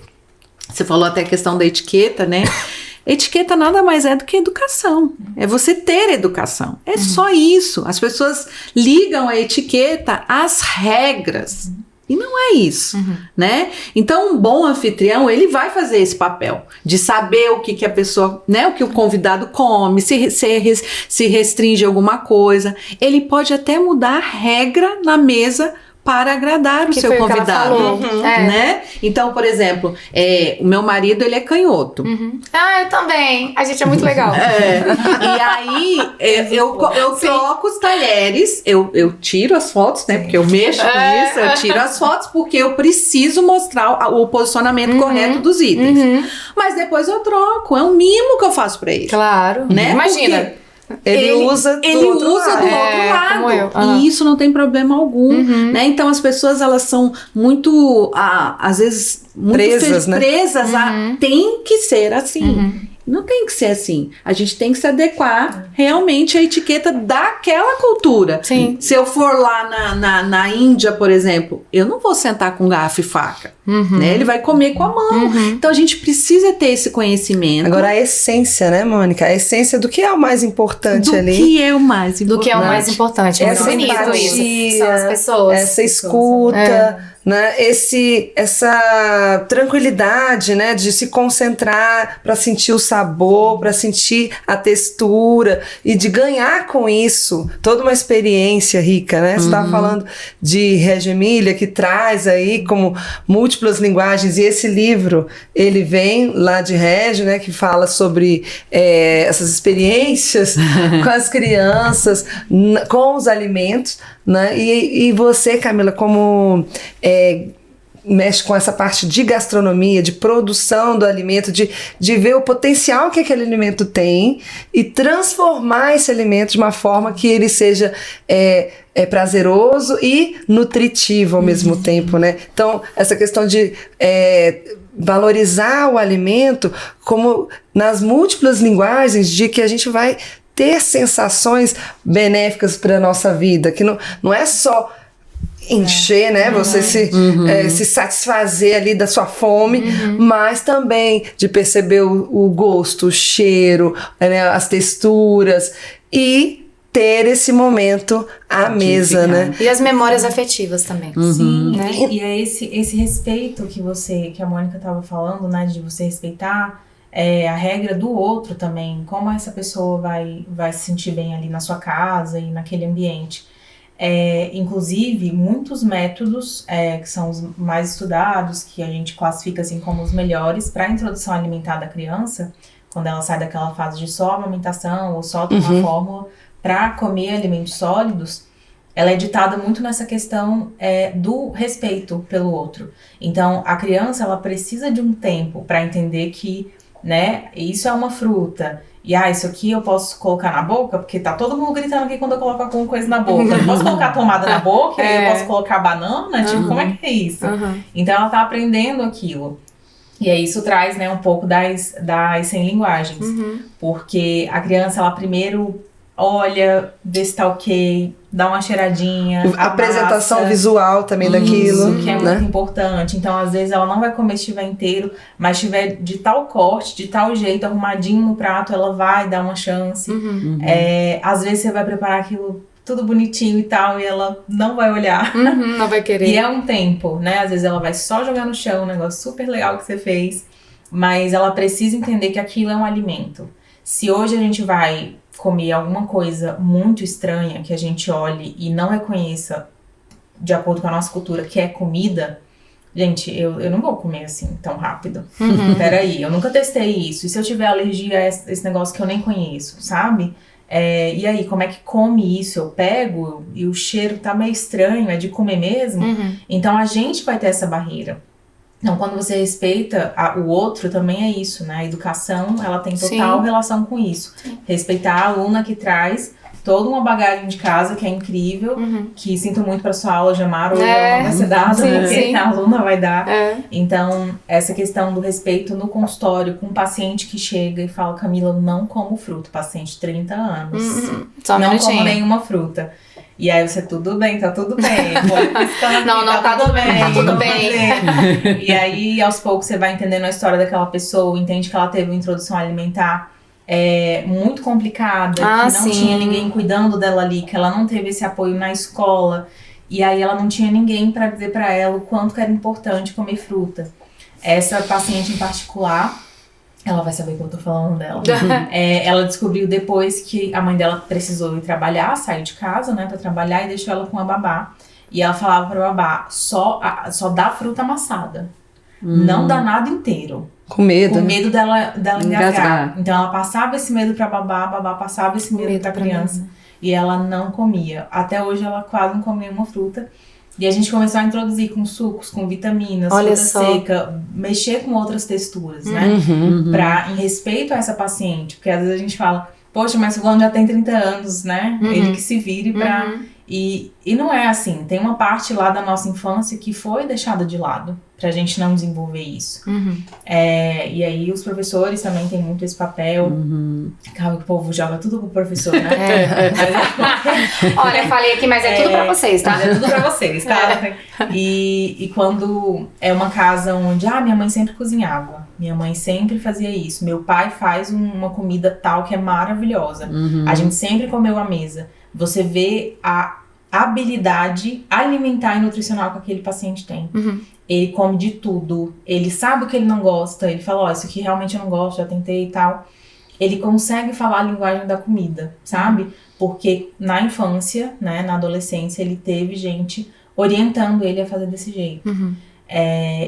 Speaker 4: você falou até a questão da etiqueta, né? Etiqueta nada mais é do que educação. É você ter educação. É só isso. As pessoas ligam a etiqueta às regras. E não é isso, né? Então, um bom anfitrião, ele vai fazer esse papel de saber o que a pessoa, né? O que o convidado come, se restringe alguma coisa. Ele pode até mudar a regra na mesa para agradar o seu convidado, né? Então, por exemplo, o meu marido, ele é canhoto.
Speaker 2: Ah, eu também. A gente é muito legal.
Speaker 4: E aí, eu troco os talheres, eu tiro as fotos, né? Porque eu mexo com isso, eu tiro as fotos porque eu preciso mostrar o posicionamento correto dos itens. Mas depois eu troco, é um mimo que eu faço para ele.
Speaker 2: Claro.
Speaker 4: Né?
Speaker 2: Imagina.
Speaker 4: Porque ele usa do outro lado.
Speaker 2: Como eu.
Speaker 4: E isso não tem problema algum, né? Então as pessoas, elas são muito, às vezes, muito presas, né? Tem que ser assim. Não tem que ser assim. A gente tem que se adequar realmente à etiqueta daquela cultura.
Speaker 2: Sim.
Speaker 4: Se eu for lá na Índia, por exemplo, eu não vou sentar com garfo e faca. Né? Ele vai comer com a mão. Então a gente precisa ter esse conhecimento.
Speaker 1: Agora a essência, né, Mônica? A essência do que é o mais importante ali.
Speaker 4: Do que é o mais importante.
Speaker 2: Do que é o mais importante.
Speaker 1: Essa
Speaker 2: bonito
Speaker 1: empatia,
Speaker 2: isso. São as pessoas.
Speaker 1: Essa escuta. Né? Essa tranquilidade, né, de se concentrar para sentir o sabor, para sentir a textura e de ganhar com isso toda uma experiência rica, né? Você estava falando de Reggio Emilia, que traz aí como múltiplas linguagens, e esse livro, ele vem lá de Reggio, né, que fala sobre essas experiências com as crianças, com os alimentos, né? E você, Camila, como mexe com essa parte de gastronomia, de produção do alimento, de ver o potencial que aquele alimento tem e transformar esse alimento de uma forma que ele seja prazeroso e nutritivo ao mesmo tempo, né? Então, essa questão de valorizar o alimento como nas múltiplas linguagens de que a gente vai ter sensações benéficas para a nossa vida, que não é só encher, né? Você se satisfazer ali da sua fome, mas também de perceber o gosto, o cheiro, né? As texturas e ter esse momento à mesa, né?
Speaker 2: E as memórias afetivas também.
Speaker 3: Sim,
Speaker 2: né?
Speaker 3: E é esse respeito que a Mônica estava falando, né? De você respeitar a regra do outro também. Como essa pessoa vai se sentir bem ali na sua casa e naquele ambiente. Inclusive, muitos métodos que são os mais estudados, que a gente classifica assim como os melhores para a introdução alimentar da criança, quando ela sai daquela fase de só amamentação ou só tomar fórmula para comer alimentos sólidos, ela é ditada muito nessa questão do respeito pelo outro. Então, a criança ela precisa de um tempo para entender que, né, isso é uma fruta. E isso aqui eu posso colocar na boca, porque tá todo mundo gritando aqui quando eu coloco alguma coisa na boca. Eu posso colocar tomada na boca, eu posso colocar banana, tipo, como é que é isso? Então ela tá aprendendo aquilo. E aí isso traz, né, um pouco das 100 linguagens. Porque a criança, ela primeiro olha, vê se tá ok, dá uma cheiradinha.
Speaker 1: A apresentação visual também daquilo.
Speaker 3: Isso, que é muito importante. Então, às vezes, ela não vai comer se estiver inteiro, mas se estiver de tal corte, de tal jeito, arrumadinho no prato, ela vai dar uma chance. Às vezes, você vai preparar aquilo tudo bonitinho e tal, e ela não vai olhar.
Speaker 2: Não vai querer.
Speaker 3: E é um tempo, né? Às vezes, ela vai só jogar no chão, um negócio super legal que você fez, mas ela precisa entender que aquilo é um alimento. Se hoje a gente vai comer alguma coisa muito estranha que a gente olhe e não reconheça de acordo com a nossa cultura que é comida, gente, eu não vou comer assim tão rápido. Peraí, eu nunca testei isso. E se eu tiver alergia a esse negócio que eu nem conheço, sabe? E aí, como é que come isso? Eu pego e o cheiro tá meio estranho, é de comer mesmo? Então a gente vai ter essa barreira. Então, quando você respeita o outro, também é isso, né? A educação, ela tem total relação com isso. Respeitar a aluna que traz toda uma bagagem de casa que é incrível, que sinto muito para sua aula de Amaro, hoje ela não vai ser dada, porque a aluna vai dar. Então, essa questão do respeito no consultório com um paciente que chega e fala, Camila, eu não como fruta, paciente de 30 anos, não como nenhuma fruta. E aí você, tudo bem, tá tudo bem.
Speaker 2: Não, tá tudo bem, tá tudo bem.
Speaker 3: E aí, aos poucos, você vai entendendo a história daquela pessoa, entende que ela teve uma introdução alimentar muito complicada, que não tinha ninguém cuidando dela ali, que ela não teve esse apoio na escola. E aí ela não tinha ninguém pra dizer pra ela o quanto que era importante comer fruta. Essa paciente em particular, ela vai saber que eu tô falando dela. Ela descobriu depois que a mãe dela precisou ir trabalhar, sair de casa, né, pra trabalhar, e deixou ela com a babá. E ela falava pra babá, só dá fruta amassada. Não dá nada inteiro.
Speaker 1: Com medo.
Speaker 3: Com medo dela engasgar. Então ela passava esse medo pra babá, a babá passava esse medo pra criança. E ela não comia. Até hoje ela quase não comia uma fruta. E a gente começou a introduzir com sucos, com vitaminas, fruta seca, mexer com outras texturas, né? Em respeito a essa paciente. Porque às vezes a gente fala, poxa, mas o fulano já tem 30 anos, né? Ele que se vire pra... E não é assim. Tem uma parte lá da nossa infância que foi deixada de lado pra gente não desenvolver isso. E aí os professores também têm muito esse papel. Calma que o povo joga tudo pro professor, né?
Speaker 2: Olha, eu falei aqui, mas é tudo pra vocês, tá?
Speaker 3: É tudo pra vocês, tá? E quando é uma casa onde, minha mãe sempre cozinhava. Minha mãe sempre fazia isso. Meu pai faz uma comida tal que é maravilhosa. A gente sempre comeu à mesa. Você vê a habilidade alimentar e nutricional que aquele paciente tem. Ele come de tudo. Ele sabe o que ele não gosta. Ele fala, isso aqui realmente eu não gosto, já tentei e tal. Ele consegue falar a linguagem da comida, sabe? Porque na infância, né, na adolescência, ele teve gente orientando ele a fazer desse jeito.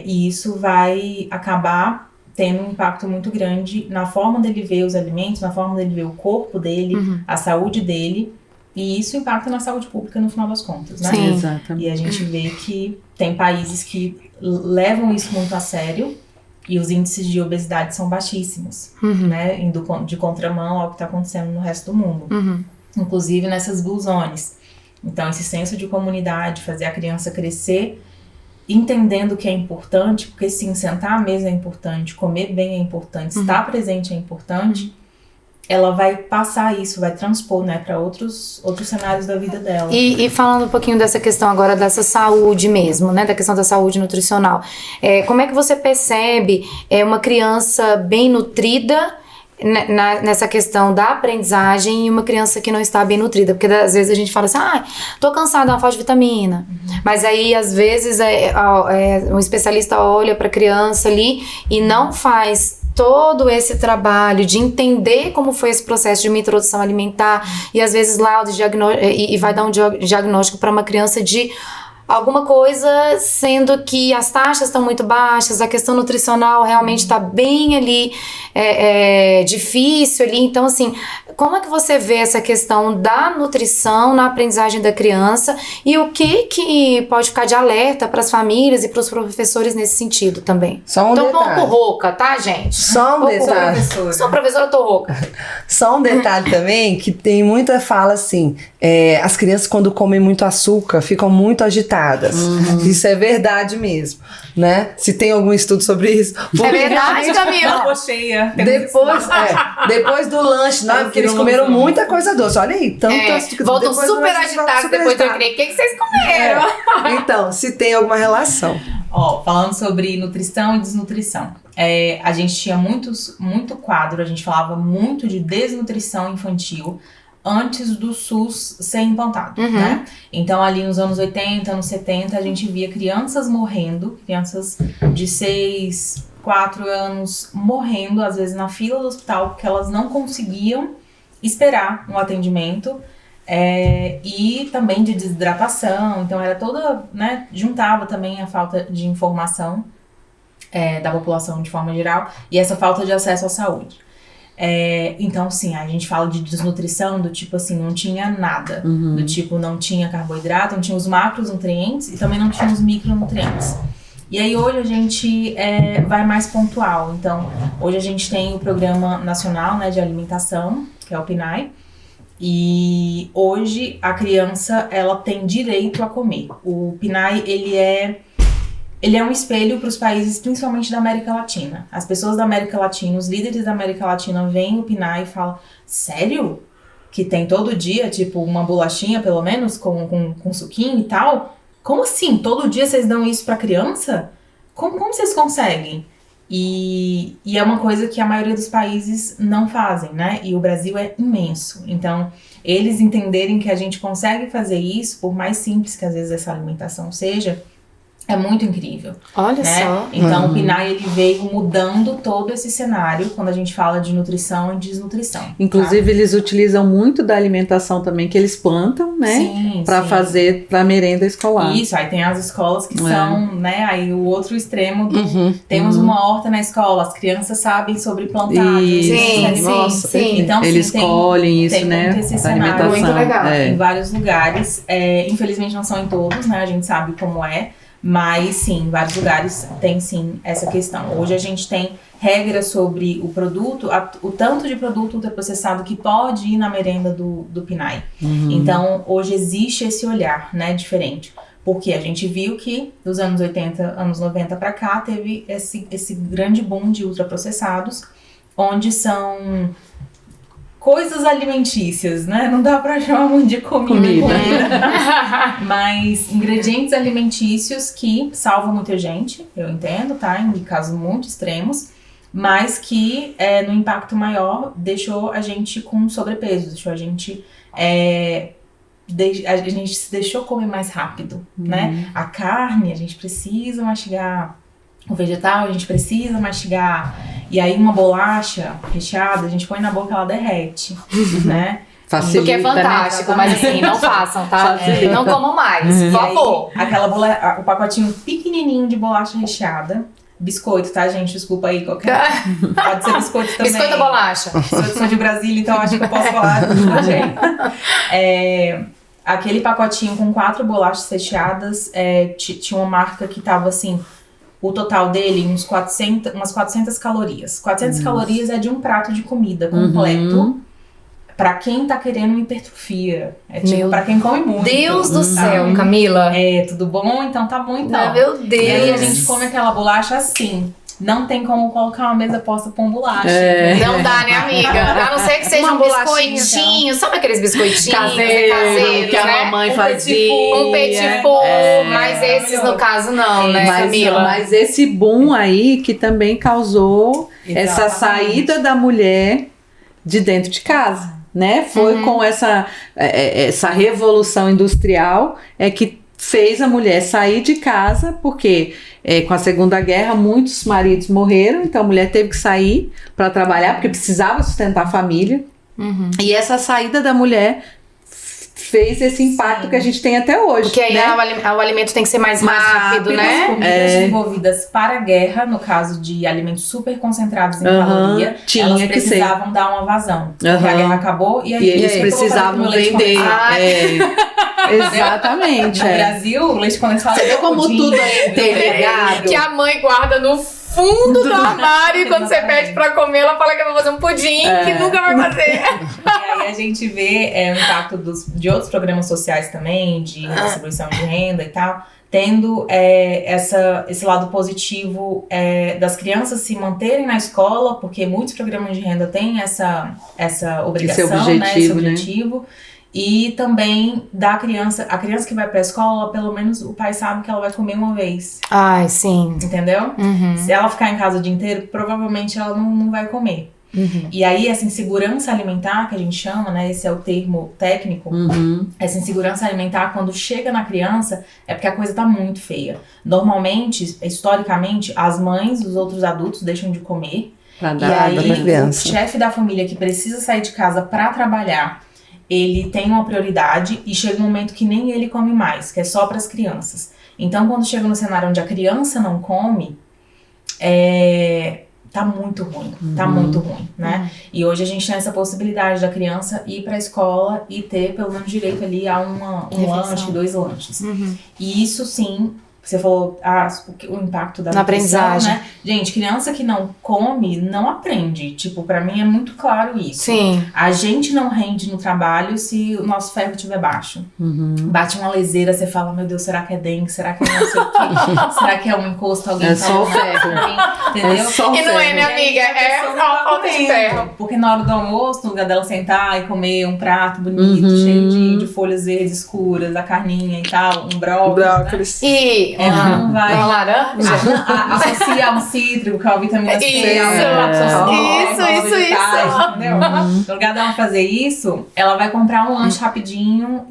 Speaker 3: E isso vai acabar tendo um impacto muito grande na forma dele ver os alimentos, na forma dele ver o corpo dele, a saúde dele. E isso impacta na saúde pública no final das contas, né?
Speaker 4: Sim, exatamente.
Speaker 3: E a gente vê que tem países que levam isso muito a sério e os índices de obesidade são baixíssimos, né? Indo de contramão ao que está acontecendo no resto do mundo. Inclusive nessas blue zones. Então, esse senso de comunidade, fazer a criança crescer entendendo que é importante, porque sim, sentar à mesa é importante, comer bem é importante, estar presente é importante. Ela vai passar isso, vai transpor, né, para outros cenários da vida dela.
Speaker 2: E falando um pouquinho dessa questão agora dessa saúde mesmo, né, da questão da saúde nutricional. Como é que você percebe uma criança bem nutrida nessa questão da aprendizagem em uma criança que não está bem nutrida? Porque às vezes a gente fala assim, tô cansada, uma falta de vitamina. Mas aí às vezes um especialista olha para a criança ali e não faz todo esse trabalho de entender como foi esse processo de uma introdução alimentar e às vezes lauda e vai dar um diagnóstico para uma criança de alguma coisa, sendo que as taxas estão muito baixas, a questão nutricional realmente está bem ali, difícil ali. Então, assim, como é que você vê essa questão da nutrição na aprendizagem da criança e o que pode ficar de alerta para as famílias e para os professores nesse sentido também?
Speaker 1: Só um
Speaker 2: detalhe.
Speaker 1: Tô um
Speaker 2: pouco rouca, tá, gente?
Speaker 1: Só um detalhe.
Speaker 2: Sou professora, tô rouca.
Speaker 1: Só um detalhe também, que tem muita fala assim, as crianças quando comem muito açúcar ficam muito agitadas. Isso é verdade mesmo, né? Se tem algum estudo sobre isso.
Speaker 2: É verdade, Camila?
Speaker 3: Cheia.
Speaker 1: Depois do lanche, não, porque eles comeram muita coisa doce. Olha aí, tanto açúcar.
Speaker 2: Voltam super agitados depois do recreio. O que vocês comeram?
Speaker 1: Então, se tem alguma relação.
Speaker 3: Falando sobre nutrição e desnutrição. A gente tinha muito quadro, a gente falava muito de desnutrição infantil antes do SUS ser implantado, né? Então, ali nos anos 80, anos 70, a gente via crianças morrendo, crianças de 6, 4 anos morrendo, às vezes na fila do hospital, porque elas não conseguiam esperar um atendimento, e também de desidratação. Então, era toda, né? Juntava também a falta de informação da população de forma geral e essa falta de acesso à saúde. Então, sim, a gente fala de desnutrição do tipo assim, não tinha nada. Do tipo, não tinha carboidrato, não tinha os macronutrientes e também não tinha os micronutrientes. E aí hoje a gente vai mais pontual. Então, hoje a gente tem o Programa Nacional, né, de Alimentação, que é o PNAE. E hoje a criança, ela tem direito a comer. O PNAE, ele é um espelho para os países, principalmente da América Latina. As pessoas da América Latina, os líderes da América Latina veem o PNAE e falam, sério? Que tem todo dia, tipo, uma bolachinha, pelo menos, com suquinho e tal? Como assim? Todo dia vocês dão isso para criança? Como vocês conseguem? E é uma coisa que a maioria dos países não fazem, né? E o Brasil é imenso. Então, eles entenderem que a gente consegue fazer isso, por mais simples que às vezes essa alimentação seja, é muito incrível.
Speaker 2: Olha, né? Só.
Speaker 3: Então, o PNAE, ele veio mudando todo esse cenário quando a gente fala de nutrição e desnutrição.
Speaker 4: Inclusive, eles utilizam muito da alimentação também que eles plantam, né?
Speaker 3: Sim,
Speaker 4: para fazer para merenda escolar.
Speaker 3: Isso, aí tem as escolas que são, né? Aí o outro extremo temos uma horta na escola, as crianças sabem sobre plantar.
Speaker 2: Sim.
Speaker 3: Então,
Speaker 4: eles colhem isso, né?
Speaker 3: Esse cenário
Speaker 2: muito legal.
Speaker 3: Em vários lugares. Infelizmente não são em todos, né? A gente sabe como é. Mas sim, em vários lugares tem sim essa questão. Hoje a gente tem regras sobre o produto, o tanto de produto ultraprocessado que pode ir na merenda do PNAE. Então hoje existe esse olhar, né, diferente. Porque a gente viu que dos anos 80, anos 90 para cá, teve esse grande boom de ultraprocessados, onde são coisas alimentícias, né? Não dá pra chamar muito de comida. Mas ingredientes alimentícios que salvam muita gente, eu entendo, tá? Em casos muito extremos, mas que no impacto maior deixou a gente com sobrepeso, deixou a gente se deixou comer mais rápido, né? A carne, a gente precisa mastigar. O vegetal, a gente precisa mastigar. E aí uma bolacha recheada, a gente põe na boca, ela derrete, né?
Speaker 2: Facilita, porque é fantástico, né? Mas assim, não façam, tá? Não comam mais, por favor.
Speaker 3: O pacotinho pequenininho de bolacha recheada. Biscoito, tá, gente? Desculpa aí, qualquer... Pode ser biscoito também.
Speaker 2: Biscoito ou bolacha?
Speaker 3: Sou de Brasília, então acho que eu posso falar aquele pacotinho com 4 bolachas recheadas, tinha uma marca que tava assim... O total dele, umas 400 calorias. 400 calorias é de um prato de comida completo. Pra quem tá querendo uma hipertrofia. Tipo, pra quem come muito.
Speaker 2: Deus do céu, Camila.
Speaker 3: Tudo bom? Então tá bom, então.
Speaker 2: Meu Deus.
Speaker 3: E aí a gente come aquela bolacha assim. Não tem como colocar uma mesa posta com bolacha.
Speaker 2: Não dá, né, amiga? A não ser que seja um biscoitinho. Sabe aqueles biscoitinhos caseiros
Speaker 4: que a
Speaker 2: né?
Speaker 4: mamãe fazia.
Speaker 2: Um petit four. Mas esses, no caso, não, né,
Speaker 4: Camila?
Speaker 2: Mas
Speaker 4: esse boom aí que também causou essa saída da mulher de dentro de casa, né? Foi com essa revolução industrial que fez a mulher sair de casa, porque com a Segunda Guerra muitos maridos morreram, então a mulher teve que sair para trabalhar, porque precisava sustentar a família. E essa saída da mulher fez esse impacto que a gente tem até hoje.
Speaker 2: Porque aí, né? o alimento tem que ser mais rápido, né?
Speaker 3: As comidas desenvolvidas para a guerra, no caso de alimentos super concentrados em caloria, elas precisavam dar uma vazão. Porque a guerra acabou e aí
Speaker 4: eles precisavam vender. Exatamente.
Speaker 3: No Brasil, o leite condensado.
Speaker 4: Você vê como tudo é interligado.
Speaker 2: Que a mãe guarda no fundo do armário e quando você pede pra comer, ela fala que vai fazer um pudim que nunca vai fazer.
Speaker 3: E aí a gente vê o impacto de outros programas sociais também, de distribuição de renda e tal, tendo esse lado positivo das crianças se manterem na escola, porque muitos programas de renda têm essa obrigação, esse objetivo. E também a criança que vai pra escola, pelo menos o pai sabe que ela vai comer uma vez.
Speaker 2: Ai, sim.
Speaker 3: Entendeu? Se ela ficar em casa o dia inteiro, provavelmente ela não vai comer. E aí essa insegurança alimentar, que a gente chama, né? Esse é o termo técnico. Essa insegurança alimentar, quando chega na criança, é porque a coisa tá muito feia. Normalmente, historicamente, as mães, os outros adultos deixam de comer.
Speaker 1: Pra dar pra criança.
Speaker 3: O chefe da família que precisa sair de casa pra trabalhar, ele tem uma prioridade e chega um momento que nem ele come mais, que é só para as crianças. Então, quando chega no cenário onde a criança não come, tá muito ruim, né? E hoje a gente tem essa possibilidade da criança ir para a escola e ter pelo menos direito ali a um lanche, 2 lanches. E isso sim, você falou o impacto da
Speaker 2: nutrição, aprendizagem,
Speaker 3: né? Gente, criança que não come, não aprende. Tipo, pra mim é muito claro isso.
Speaker 2: Sim.
Speaker 3: A gente não rende no trabalho se o nosso ferro estiver baixo. Bate uma leseira, você fala, meu Deus, será que é dengue? Será que é não sei o quê? Será que é um encosto? Alguém
Speaker 4: só o ferro.
Speaker 3: Entendeu?
Speaker 2: E não é, minha amiga, é a falta de ferro.
Speaker 3: Porque na hora do almoço, no lugar dela sentar e comer um prato bonito, cheio de folhas verdes escuras, a carninha e tal, um brócolis.
Speaker 2: Né? E
Speaker 3: ela não vai
Speaker 2: uma laranja
Speaker 3: associar um cítrico com a vitamina C.
Speaker 2: Isso.
Speaker 3: Entendeu? No lugar dela fazer isso, ela vai comprar um lanche rapidinho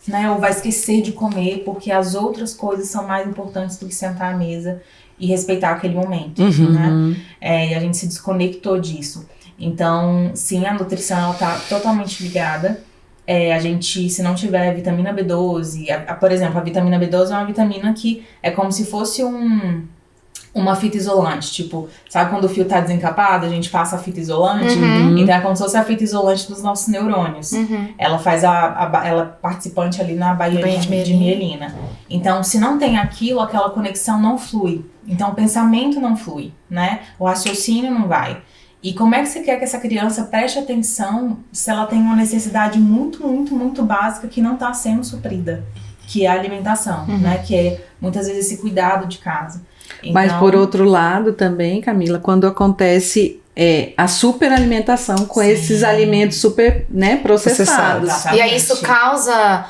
Speaker 3: né, ou vai esquecer de comer, porque as outras coisas são mais importantes do que sentar à mesa e respeitar aquele momento, né? E a gente se desconectou disso. Então, sim, a nutrição ela tá totalmente ligada. A gente, se não tiver vitamina B12, por exemplo, a vitamina B12 é uma vitamina que é como se fosse uma fita isolante. Tipo, sabe quando o fio tá desencapado, a gente passa a fita isolante? Então é como se fosse a fita isolante dos nossos neurônios. Ela faz ela é participante ali na baía de mielina. Então, se não tem aquilo, aquela conexão não flui. Então, o pensamento não flui, né? O raciocínio não vai. E como é que você quer que essa criança preste atenção se ela tem uma necessidade muito, muito, muito básica que não está sendo suprida? Que é a alimentação, né? Que é, muitas vezes, esse cuidado de casa. Então,
Speaker 4: mas, por outro lado, também, Camila, quando acontece a superalimentação com esses alimentos super, né, processados.
Speaker 2: E aí isso causa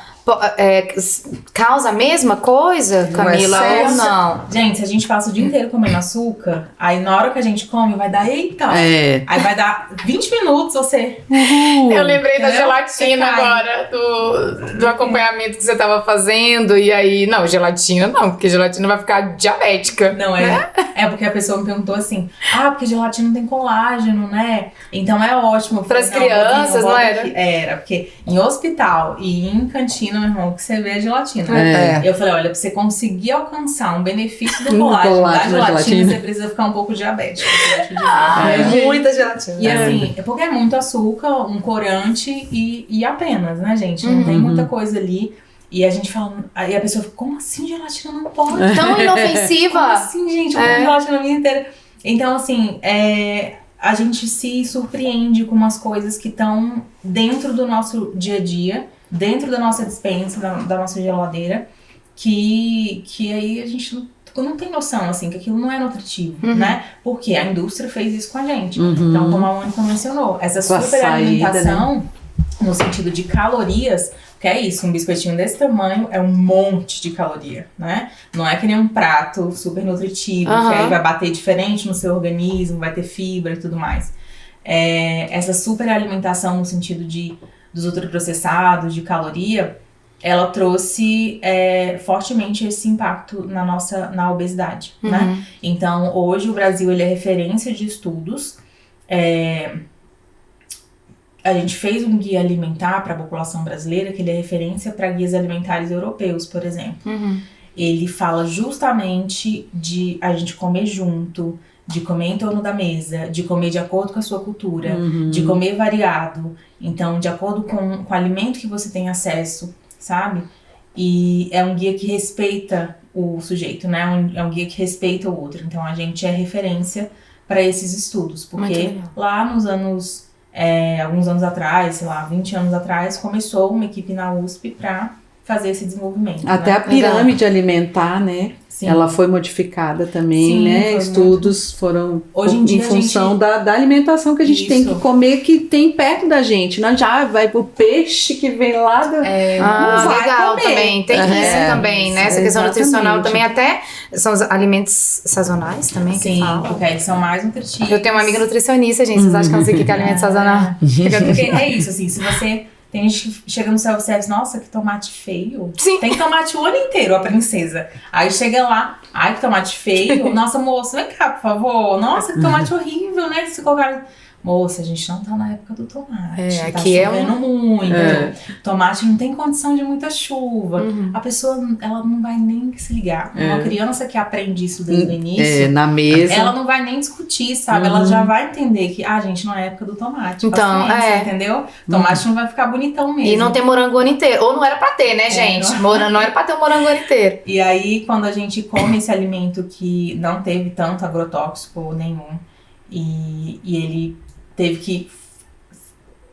Speaker 2: a mesma coisa, Camila, ou não?
Speaker 3: Gente, se a gente passa o dia inteiro comendo açúcar, aí na hora que a gente come vai dar eita. Aí vai dar 20 minutos você...
Speaker 2: Eu lembrei da gelatina agora, do acompanhamento que você tava fazendo, e aí, não, gelatina não, porque gelatina vai ficar diabética.
Speaker 3: Não, né? Porque a pessoa me perguntou assim, porque gelatina tem colágeno, né? Então é ótimo.
Speaker 2: Para as crianças, não era?
Speaker 3: Era, porque em hospital e em cantina, meu irmão, que você vê a gelatina. Eu falei, olha, pra você conseguir alcançar um benefício do colágeno da gelatina, você precisa ficar um pouco diabético.
Speaker 1: Muita gelatina.
Speaker 3: E assim, porque é muito açúcar, um corante e apenas, né, gente? Não tem muita coisa ali. E a gente fala, e a pessoa fica, como assim gelatina não pode?
Speaker 2: Tão inofensiva.
Speaker 3: Como assim, gente? Eu como gelatina a vida inteira. Então, assim, a gente se surpreende com umas coisas que estão dentro do nosso dia a dia, dentro da nossa despensa, da nossa geladeira, que aí a gente não tem noção, assim, que aquilo não é nutritivo, né? Porque a indústria fez isso com a gente. Então, como a Mônica mencionou, essa superalimentação, no sentido de calorias, porque Porque é isso, um biscoitinho desse tamanho é um monte de caloria, né? Não é que nem um prato super nutritivo, que aí vai bater diferente no seu organismo, vai ter fibra e tudo mais. Essa super alimentação no sentido dos ultraprocessados, de caloria, ela trouxe fortemente esse impacto na obesidade, né? Então, hoje o Brasil ele é referência de estudos. A gente fez um guia alimentar para a população brasileira, que ele é referência para guias alimentares europeus, por exemplo. Ele fala justamente de a gente comer junto, de comer em torno da mesa, de comer de acordo com a sua cultura, de comer variado. Então, de acordo com o alimento que você tem acesso, sabe? E é um guia que respeita o sujeito, né? É um guia que respeita o outro. Então, a gente é referência para esses estudos. Porque lá nos anos... alguns anos atrás, sei lá, 20 anos atrás, começou uma equipe na USP para fazer esse desenvolvimento.
Speaker 4: Até a pirâmide alimentar, né?
Speaker 3: Sim.
Speaker 4: Ela foi modificada também,
Speaker 3: Sim,
Speaker 4: né? Estudos foram
Speaker 3: Hoje em dia,
Speaker 4: em função da alimentação que a gente tem que comer, que tem perto da gente. Não já vai pro peixe que vem lá do...
Speaker 2: não vai legal comer. Também. Tem isso também, né? Essa questão nutricional também. Até são os alimentos sazonais também.
Speaker 3: Sim, porque eles são mais nutritivos.
Speaker 2: Eu tenho uma amiga nutricionista, gente. Vocês acham que eu não sei o que é alimento sazonal?
Speaker 3: Porque é isso, assim, se você... Tem gente que chega no self-service, nossa, que tomate feio.
Speaker 2: Sim.
Speaker 3: Tem tomate o ano inteiro, a princesa. Aí chega lá, ai, que tomate feio. Nossa, moça, vem cá, por favor. Nossa, que tomate horrível, né? Se colocaram... Moça, a gente não tá na época do tomate. Tá
Speaker 2: aqui
Speaker 3: chovendo muito. Tomate não tem condição de muita chuva. A pessoa, ela não vai nem se ligar. Uma criança que aprende isso desde o início,
Speaker 4: na mesa,
Speaker 3: ela não vai nem discutir, sabe? Ela já vai entender que, gente, não é época do tomate.
Speaker 2: Então,
Speaker 3: entendeu? Tomate não vai ficar bonitão mesmo.
Speaker 2: E não tem morango o ano inteiro. Ou não era pra ter, né, gente? Não era pra ter o morango o ano inteiro.
Speaker 3: E aí, quando a gente come esse alimento que não teve tanto agrotóxico nenhum, e ele teve que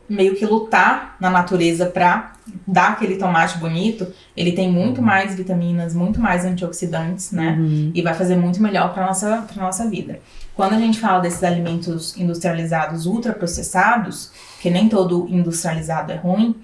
Speaker 3: meio que lutar na natureza pra dar aquele tomate bonito, ele tem muito mais vitaminas, muito mais antioxidantes, né? E vai fazer muito melhor pra nossa vida. Quando a gente fala desses alimentos industrializados, ultraprocessados, que nem todo industrializado é ruim,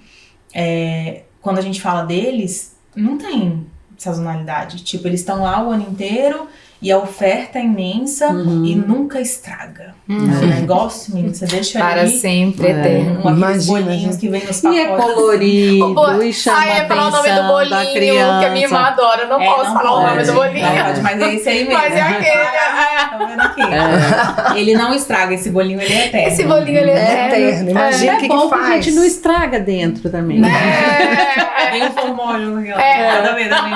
Speaker 3: quando a gente fala deles, não tem sazonalidade. Tipo, eles estão lá o ano inteiro e a oferta é imensa e nunca estraga. O negócio, menino, você deixa
Speaker 2: para
Speaker 3: ali...
Speaker 2: sempre, eterno.
Speaker 3: Aqueles bolinhos que vem nos pacotes.
Speaker 4: E é colorido, e chama a atenção
Speaker 2: falar o nome do bolinho,
Speaker 4: da criança.
Speaker 2: que a minha irmã adora. Eu não posso falar o nome do bolinho.
Speaker 3: Não pode, mas é esse aí mesmo.
Speaker 2: Mas é aquele.
Speaker 3: Tá vendo aqui? Ele não estraga, esse bolinho, ele é eterno.
Speaker 2: Esse bolinho, ele é eterno.
Speaker 1: Imagina o que
Speaker 4: bom
Speaker 1: faz.
Speaker 4: Que a gente não estraga dentro também.
Speaker 3: Tem um formol aqui, ó. Nada a ver também.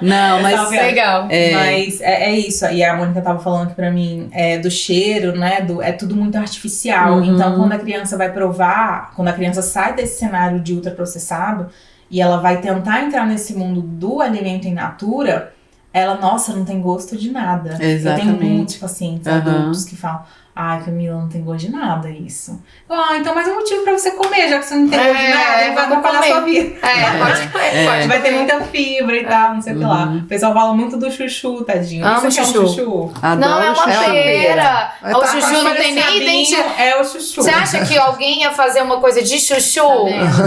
Speaker 4: Não, mas...
Speaker 2: Legal.
Speaker 3: Mas é isso. E a Mônica tava falando aqui pra mim do cheiro, né? É tudo muito artificial. Então, quando a criança vai provar, quando a criança sai desse cenário de ultraprocessado e ela vai tentar entrar nesse mundo do alimento in natura, ela, nossa, não tem gosto de nada.
Speaker 4: Exatamente.
Speaker 3: Eu tenho muitos pacientes adultos que falam, ai, Camila, não tem gosto de nada isso. Então mais um motivo pra você comer, já que você não tem gosto de nada, não vai atrapalhar a sua vida.
Speaker 2: Pode.
Speaker 3: Vai ter muita fibra e tal, não sei o que lá. O pessoal fala muito do chuchu, tadinho.
Speaker 2: Amo
Speaker 3: Isso aqui é um chuchu.
Speaker 4: Adoro
Speaker 2: Não, é uma
Speaker 4: chuchu.
Speaker 2: pera. O chuchu não tem nem identidade.
Speaker 3: É o chuchu.
Speaker 2: Você acha que alguém ia fazer uma coisa de chuchu?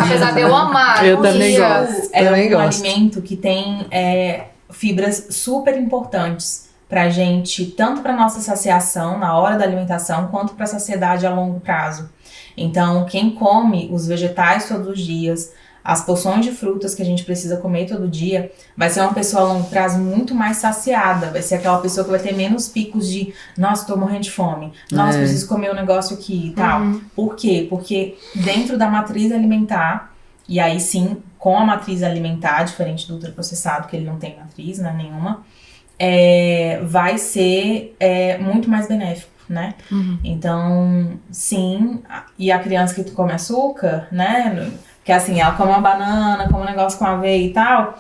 Speaker 2: Apesar de eu amar.
Speaker 4: Eu também gosto.
Speaker 3: É um alimento que tem fibras super importantes pra gente, tanto pra nossa saciação na hora da alimentação, quanto pra saciedade a longo prazo. Então, quem come os vegetais todos os dias, as porções de frutas que a gente precisa comer todo dia, vai ser uma pessoa a longo prazo muito mais saciada. Vai ser aquela pessoa que vai ter menos picos de, nossa, tô morrendo de fome. Nossa, preciso comer um negócio aqui e tal. Por quê? Porque dentro da matriz alimentar, e aí sim, com a matriz alimentar, diferente do ultraprocessado, que ele não tem matriz, né, nenhuma, vai ser muito mais benéfico, né? Então, sim, e a criança que come açúcar, né? Que assim, ela come uma banana, come um negócio com aveia e tal,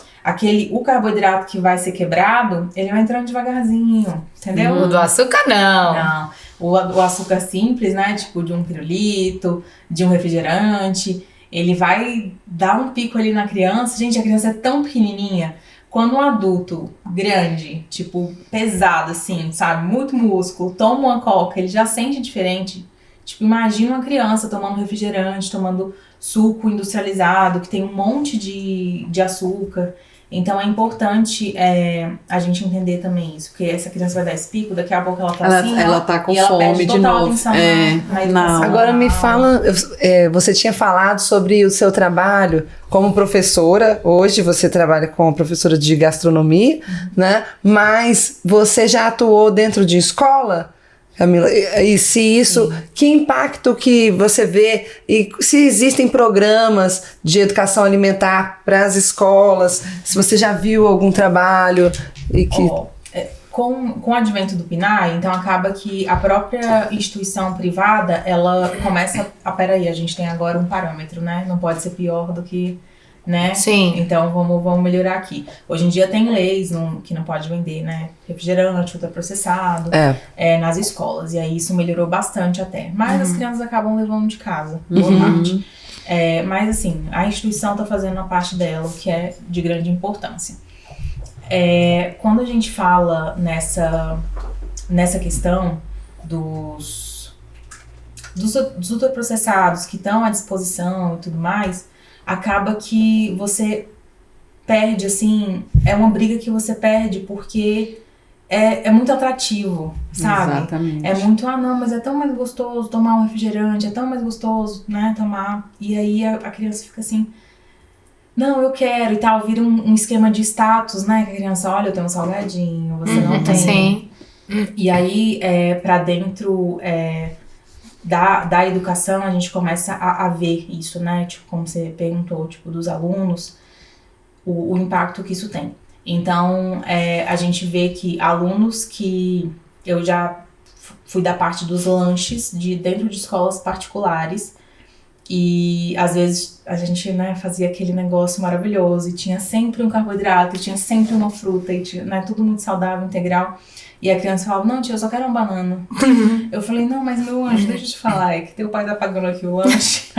Speaker 3: o carboidrato que vai ser quebrado, ele vai entrando devagarzinho, entendeu?
Speaker 2: O do açúcar, não.
Speaker 3: Não. O açúcar simples, né? Tipo de um pirulito, de um refrigerante, ele vai dar um pico ali na criança. Gente, a criança é tão pequenininha. Quando um adulto grande, tipo, pesado assim, sabe, muito músculo, toma uma coca, ele já sente diferente. Tipo, imagina uma criança tomando refrigerante, tomando suco industrializado, que tem um monte de açúcar. Então é importante a gente entender também isso, porque essa criança vai dar esse pico, daqui a pouco ela tá assim,
Speaker 4: ela tá com
Speaker 3: ela
Speaker 4: fome
Speaker 3: perde
Speaker 4: de
Speaker 3: total
Speaker 4: novo.
Speaker 3: atenção na educação.
Speaker 1: Agora me fala, você tinha falado sobre o seu trabalho como professora, hoje você trabalha como professora de gastronomia, né? Mas você já atuou dentro de escola, Camila? E se isso, que impacto que você vê, e se existem programas de educação alimentar para as escolas, se você já viu algum trabalho e que...
Speaker 3: Com o advento do PNAE, então acaba que a própria instituição privada, ela começa peraí, a gente tem agora um parâmetro, né? Não pode ser pior do que, né?
Speaker 2: Sim.
Speaker 3: Então vamos melhorar aqui. Hoje em dia tem leis que não pode vender, né? Refrigerante, ultraprocessado, nas escolas. E aí isso melhorou bastante até. Mas as crianças acabam levando de casa, boa parte. Mas assim, a instituição está fazendo a parte dela, o que é de grande importância. Quando a gente fala nessa questão dos ultraprocessados que estão à disposição e tudo mais, acaba que você perde, assim, é uma briga que você perde porque é muito atrativo, sabe?
Speaker 4: Exatamente.
Speaker 3: É muito, não, mas é tão mais gostoso tomar um refrigerante, é tão mais gostoso, né, tomar. E aí a criança fica assim, não, eu quero e tal, vira um esquema de status, né, que a criança, olha, eu tenho um salgadinho, você não tem.
Speaker 2: Sim.
Speaker 3: E aí, pra dentro da educação, a gente começa a ver isso, né, tipo, como você perguntou, tipo, dos alunos, o impacto que isso tem. Então, a gente vê que alunos que eu já fui da parte dos lanches dentro de escolas particulares, e às vezes a gente, né, fazia aquele negócio maravilhoso e tinha sempre um carboidrato, e tinha sempre uma fruta, e tinha, né, tudo muito saudável, integral. E a criança falava, não, tia, eu só quero uma banana. Eu falei, não, mas meu anjo, deixa eu te falar, é que teu pai tá pagando aqui o lanche.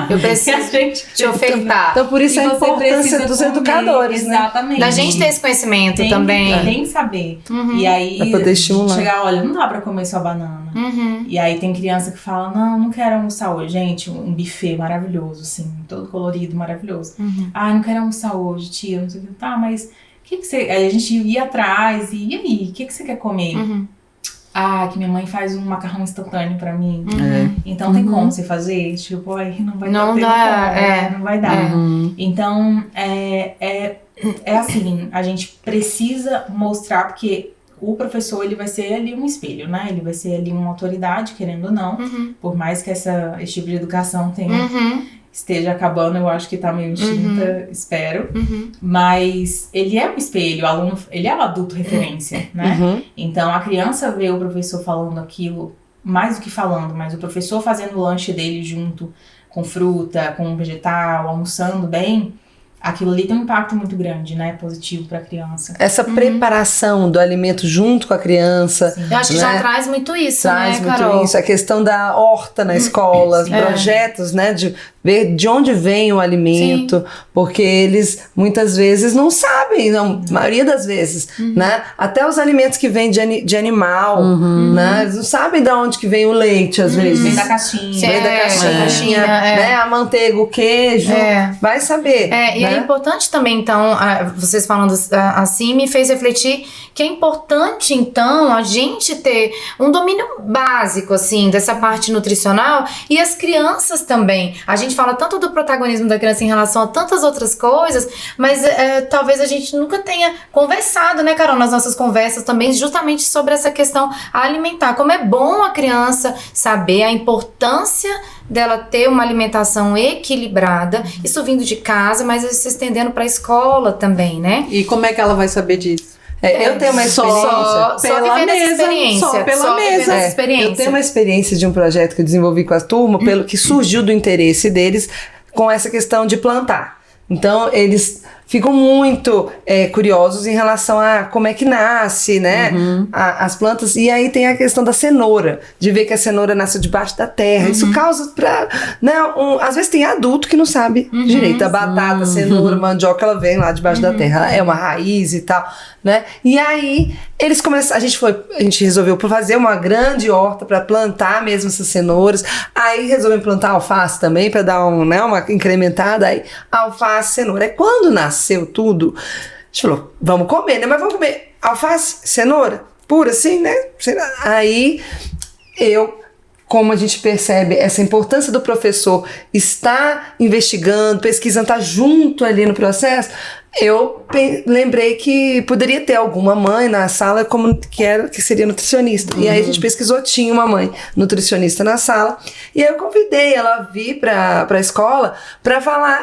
Speaker 2: Eu preciso te ofertar.
Speaker 1: Então por isso a importância dos educadores, né?
Speaker 3: Exatamente.
Speaker 2: Da gente ter esse conhecimento também.
Speaker 3: Tem que saber. E aí,
Speaker 1: pra poder estimular.
Speaker 3: chegar, olha, não dá pra comer só banana. E aí tem criança que fala, não quero almoçar hoje. Gente, um buffet maravilhoso, assim, todo colorido, maravilhoso. Não quero almoçar hoje, tia, não sei o que. Tá, mas o que você... Aí a gente ia atrás e aí, o que você quer comer? Que minha mãe faz um macarrão instantâneo pra mim. Então tem como você fazer? Tipo, não vai dar. Não vai dar. Então, assim, a gente precisa mostrar, porque o professor, ele vai ser ali um espelho, né? Ele vai ser ali uma autoridade, querendo ou não. Por mais que esse tipo de educação esteja acabando, eu acho que tá meio extinta, espero. Mas ele é um espelho, o aluno, ele é o adulto referência, né? Então a criança vê o professor falando aquilo, mais do que falando, mas o professor fazendo o lanche dele junto com fruta, com vegetal, almoçando bem, aquilo ali tem um impacto muito grande, né? Positivo pra criança.
Speaker 1: Essa preparação do alimento junto com a criança.
Speaker 2: Eu acho que já traz muito isso,
Speaker 1: traz
Speaker 2: né,
Speaker 1: muito
Speaker 2: Carol?
Speaker 1: isso. A questão da horta na escola, projetos, né? De ver de onde vem o alimento, porque eles muitas vezes não sabem, a maioria das vezes, né? Até os alimentos que vêm de animal, né? Eles não sabem de onde que vem o leite, às vezes.
Speaker 3: Vem da caixinha.
Speaker 1: Vem da caixinha, né? A manteiga, o queijo, vai saber.
Speaker 2: E é importante também, então, vocês falando assim, me fez refletir que é importante, então, a gente ter um domínio básico, assim, dessa parte nutricional, e as crianças também. A gente fala tanto do protagonismo da criança em relação a tantas outras coisas, mas talvez a gente nunca tenha conversado, né, Carol, nas nossas conversas também, justamente sobre essa questão alimentar. Como é bom a criança saber a importância dela ter uma alimentação equilibrada, isso vindo de casa, mas se estendendo para a escola também, né?
Speaker 4: E como é que ela vai saber disso?
Speaker 1: Eu tenho uma experiência.
Speaker 2: Só vivendo essa experiência.
Speaker 4: Só pela mesa.
Speaker 1: Eu tenho uma experiência de um projeto que eu desenvolvi com a turma, que surgiu do interesse deles com essa questão de plantar. Então, eles ficam muito curiosos em relação a como é que nasce, né? As plantas. E aí tem a questão da cenoura, de ver que a cenoura nasce debaixo da terra. Isso causa né, às vezes tem adulto que não sabe direito. A batata, a cenoura, a mandioca, ela vem lá debaixo da terra. Ela é uma raiz e tal, né? E aí eles começaram, a gente resolveu fazer uma grande horta para plantar mesmo essas cenouras. Aí resolvemos plantar alface também para dar uma incrementada. Aí alface, cenoura. Aí quando nasceu tudo, a gente falou, vamos comer, né? Mas vamos comer alface, cenoura, pura assim, né? Aí como a gente percebe essa importância do professor estar investigando, pesquisando, estar junto ali no processo, eu lembrei que poderia ter alguma mãe na sala que seria nutricionista. E aí a gente pesquisou, tinha uma mãe nutricionista na sala. E aí eu convidei ela a vir para a escola para falar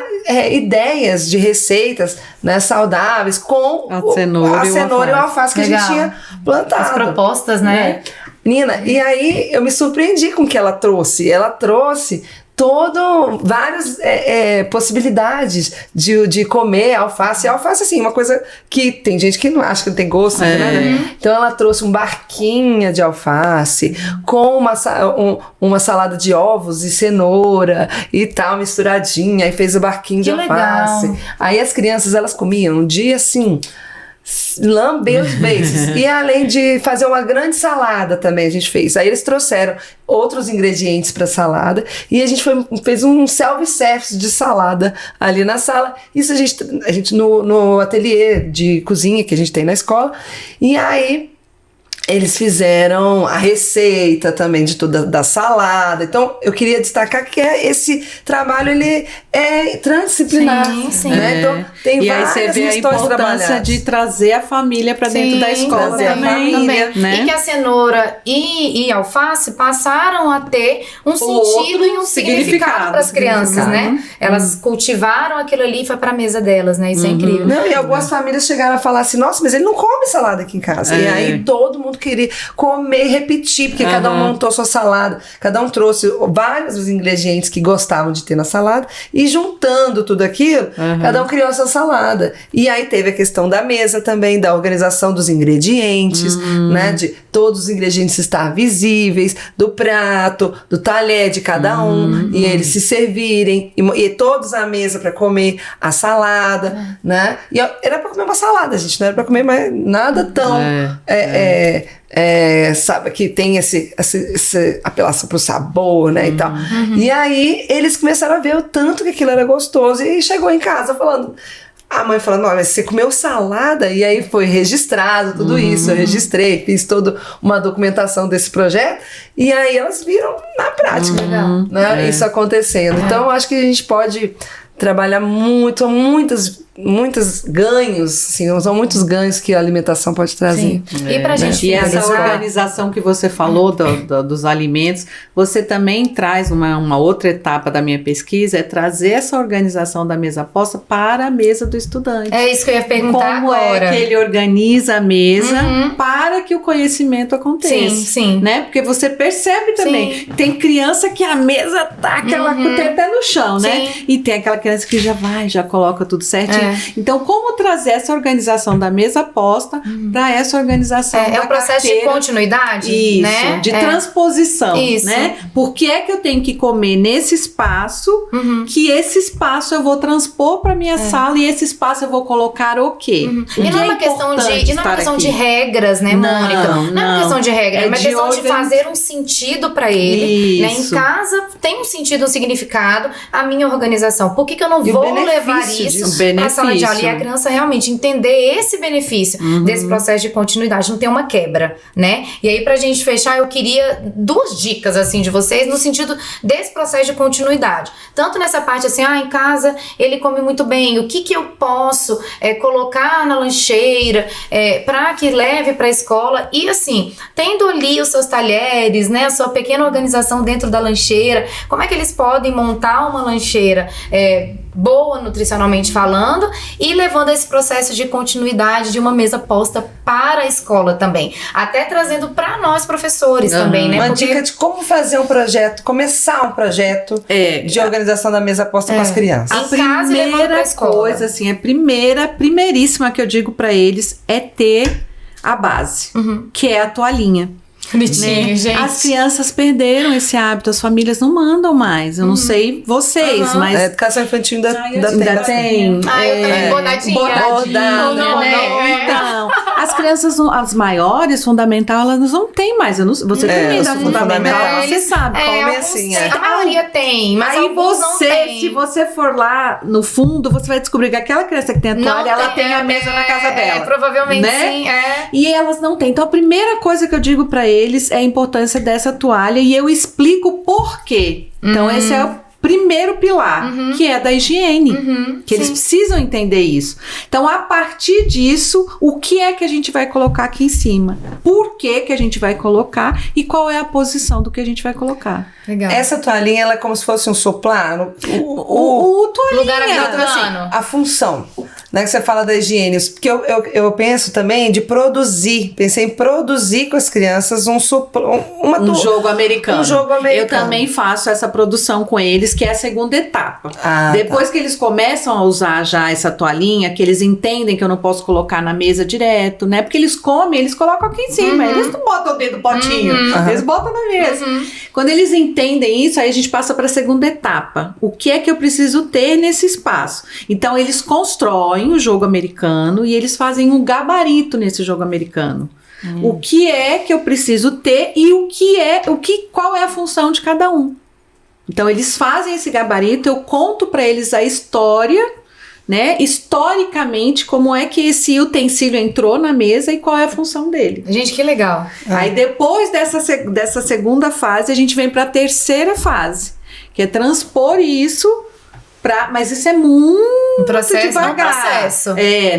Speaker 1: ideias de receitas, né, saudáveis com a cenoura e o alface que
Speaker 2: Legal.
Speaker 1: a gente tinha plantado.
Speaker 2: As propostas, né?
Speaker 1: Nina, e aí eu me surpreendi com o que ela trouxe. Ela trouxe várias possibilidades de comer alface. Alface, assim, uma coisa que tem gente que não acha que não tem gosto, né? Então ela trouxe um barquinha de alface com uma salada de ovos e cenoura e tal, misturadinha, aí fez o barquinho de alface.
Speaker 2: Legal.
Speaker 1: Aí as crianças, elas comiam um dia assim, lamber os beiços. E além de fazer uma grande salada também a gente fez. Aí eles trouxeram outros ingredientes para salada e a gente fez um self-service de salada ali na sala. Isso a gente no ateliê de cozinha que a gente tem na escola. E aí eles fizeram a receita também de toda da salada. Então, eu queria destacar que esse trabalho, ele é transdisciplinar.
Speaker 2: Sim.
Speaker 1: Né? Então, tem
Speaker 4: e aí
Speaker 1: várias
Speaker 4: você vê a importância de trazer a família para dentro da escola também. Né?
Speaker 2: E que a cenoura e alface passaram a ter um sentido e um significado para as crianças, né? Elas cultivaram aquilo ali e foi para a mesa delas, né? Isso é incrível.
Speaker 1: Não, e algumas famílias chegaram a falar assim, nossa, mas ele não come salada aqui em casa. E aí todo mundo queria comer e repetir, porque cada um montou sua salada, cada um trouxe vários dos ingredientes que gostavam de ter na salada, e juntando tudo aquilo, cada um criou a sua salada. E aí teve a questão da mesa também, da organização dos ingredientes, né, de todos os ingredientes estar visíveis, do prato, do talher de cada um, e eles se servirem, e todos à mesa para comer a salada, né, e era para comer uma salada, gente, não era para comer mais nada tão sabe, que tem essa apelação pro sabor, né, e tal. E aí eles começaram a ver o tanto que aquilo era gostoso, e chegou em casa falando, a mãe falando, olha, você comeu salada? E aí foi registrado tudo isso, eu registrei, fiz toda uma documentação desse projeto, e aí elas viram na prática, né, isso acontecendo. Então acho que a gente pode trabalhar muito, muitos ganhos, assim, são muitos ganhos que a alimentação pode trazer.
Speaker 2: E pra gente
Speaker 4: essa organização que você falou dos alimentos, você também traz uma outra etapa da minha pesquisa, é trazer essa organização da mesa posta para a mesa do estudante.
Speaker 2: É isso que eu ia perguntar
Speaker 4: Como
Speaker 2: agora.
Speaker 4: é que ele organiza a mesa para que o conhecimento aconteça.
Speaker 2: Sim.
Speaker 4: Né? Porque você percebe também, tem criança que a mesa tá aquela com o pé no chão, né? E tem aquela criança que já coloca tudo certinho. Então, como trazer essa organização da mesa posta para essa organização da
Speaker 2: é um processo
Speaker 4: carteira,
Speaker 2: de continuidade,
Speaker 4: isso,
Speaker 2: né?
Speaker 4: de transposição,
Speaker 2: Isso.
Speaker 4: né? Por que é que eu tenho que comer nesse espaço, que esse espaço eu vou transpor para minha sala e esse espaço eu vou colocar o quê?
Speaker 2: E não é uma questão de regras, né, Mônica? Não é uma questão de regras, é uma questão de fazer um sentido para ele. Né? Em casa tem um sentido, um significado, a minha organização. Por que eu não vou levar isso para a sala de aula? E a criança realmente entender esse benefício desse processo de continuidade, não tem uma quebra, né? E aí, pra gente fechar, eu queria 2 dicas, assim, de vocês, no sentido desse processo de continuidade. Tanto nessa parte, assim, em casa ele come muito bem, o que eu posso colocar na lancheira para que leve para a escola, e assim, tendo ali os seus talheres, né, a sua pequena organização dentro da lancheira, como é que eles podem montar uma lancheira boa nutricionalmente falando, escola e levando esse processo de continuidade de uma mesa posta para a escola também. Até trazendo para nós professores também, né?
Speaker 1: Uma dica de como fazer um projeto, começar um projeto de organização da mesa posta com as crianças.
Speaker 4: A primeira coisa, assim, primeiríssima que eu digo para eles é ter a base, que é a toalhinha.
Speaker 2: Bonitinho,
Speaker 4: né?
Speaker 2: gente.
Speaker 4: As crianças perderam esse hábito, as famílias não mandam mais. Eu não sei vocês, mas...
Speaker 1: A educação infantil ainda
Speaker 4: tem.
Speaker 2: Eu também, bordadinho.
Speaker 4: Né? Então, as crianças, as maiores, fundamental, elas não têm mais. Você também dá fundamental, você sabe.
Speaker 1: Come assim,
Speaker 2: A maioria tem, mas
Speaker 4: aí
Speaker 2: alguns não tem.
Speaker 4: Se você for lá no fundo, você vai descobrir que aquela criança que tem a toalha, ela tem a mesa na casa dela.
Speaker 2: Provavelmente
Speaker 4: né?
Speaker 2: sim,
Speaker 4: E elas não têm. Então, a primeira coisa que eu digo pra eles é a importância dessa toalha e eu explico por quê. Então, esse é o primeiro pilar, que é da higiene. Que eles precisam entender isso. Então, a partir disso, o que é que a gente vai colocar aqui em cima? Por que que a gente vai colocar e qual é a posição do que a gente vai colocar?
Speaker 2: Legal.
Speaker 1: Essa toalhinha, ela é como se fosse um soplano.
Speaker 4: O toalhinha.
Speaker 2: Lugar americano.
Speaker 1: A função, né, que você fala da higiene, porque eu penso também de produzir, pensei em produzir com as crianças um
Speaker 4: jogo americano.
Speaker 1: Um jogo americano.
Speaker 4: Eu também faço essa produção com eles, que é a segunda etapa. Depois que eles começam a usar já essa toalhinha, que eles entendem que eu não posso colocar na mesa direto, né? Porque eles comem, eles colocam aqui em cima, eles não botam dentro do potinho, eles botam na mesa. Quando eles entendem isso, aí a gente passa para a segunda etapa. O que é que eu preciso ter nesse espaço? Então, eles constroem o jogo americano e eles fazem um gabarito nesse jogo americano. O que é que eu preciso ter e qual é a função de cada um. Então, eles fazem esse gabarito, eu conto para eles a história, né? Historicamente, como é que esse utensílio entrou na mesa e qual é a função dele.
Speaker 2: Gente, que legal.
Speaker 4: Aí, depois dessa segunda fase, a gente vem para a terceira fase, que é transpor isso mas isso é muito devagar.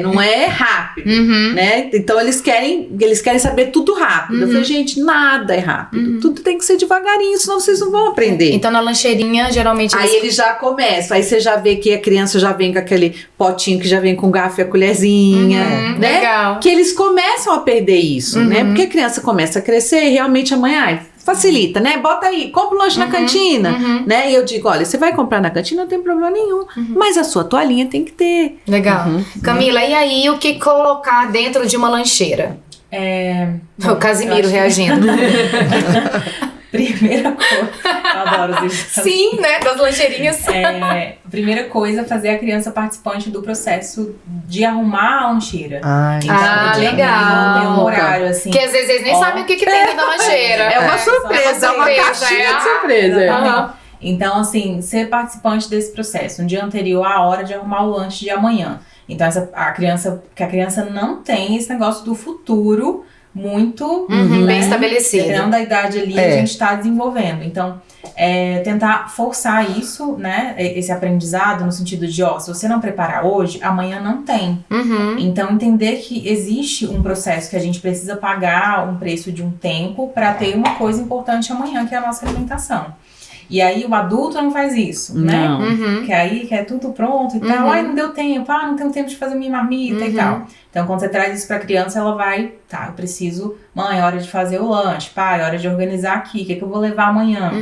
Speaker 4: Não é rápido, né? Então eles querem saber tudo rápido. Eu falei, gente, nada é rápido. Tudo tem que ser devagarinho, senão vocês não vão aprender.
Speaker 2: Então na lancheirinha, geralmente...
Speaker 4: Aí eles já começam, aí você já vê que a criança já vem com aquele potinho que já vem com garfo e a colherzinha, né?
Speaker 2: Legal.
Speaker 4: Que eles começam a perder isso, né? Porque a criança começa a crescer e realmente amanhã... facilita, né? Bota aí, compra o lanche na cantina, né? E eu digo, olha, você vai comprar na cantina, não tem problema nenhum, mas a sua toalhinha tem que ter.
Speaker 2: Legal. Camila, e aí o que colocar dentro de uma lancheira? O Casimiro reagindo.
Speaker 3: Primeira coisa, eu adoro isso.
Speaker 2: Sim, né? Das lancheirinhas.
Speaker 3: Primeira coisa, fazer a criança participante do processo de arrumar a lancheira.
Speaker 2: Legal.
Speaker 3: Tem um horário, assim.
Speaker 2: Que às vezes eles nem sabem o que tem dentro da lancheira.
Speaker 4: É uma surpresa, é uma caixinha de surpresa.
Speaker 3: Então, assim, ser participante desse processo. No dia anterior, à hora de arrumar o lanche de amanhã. Então, a criança não tem esse negócio do futuro muito
Speaker 2: bem estabelecido.
Speaker 3: Dependendo da idade ali, a gente está desenvolvendo. Então, tentar forçar isso, né? Esse aprendizado no sentido de, se você não preparar hoje, amanhã não tem. Então, entender que existe um processo que a gente precisa pagar um preço de um tempo para ter uma coisa importante amanhã, que é a nossa alimentação. E aí o adulto não faz isso, né? Que aí quer tudo pronto e tal. Ai, não deu tempo. Não tenho tempo de fazer minha marmita e tal. Então, quando você traz isso pra criança, ela vai... eu preciso... Mãe, é hora de fazer o lanche. Pai, é hora de organizar aqui. O que eu vou levar amanhã?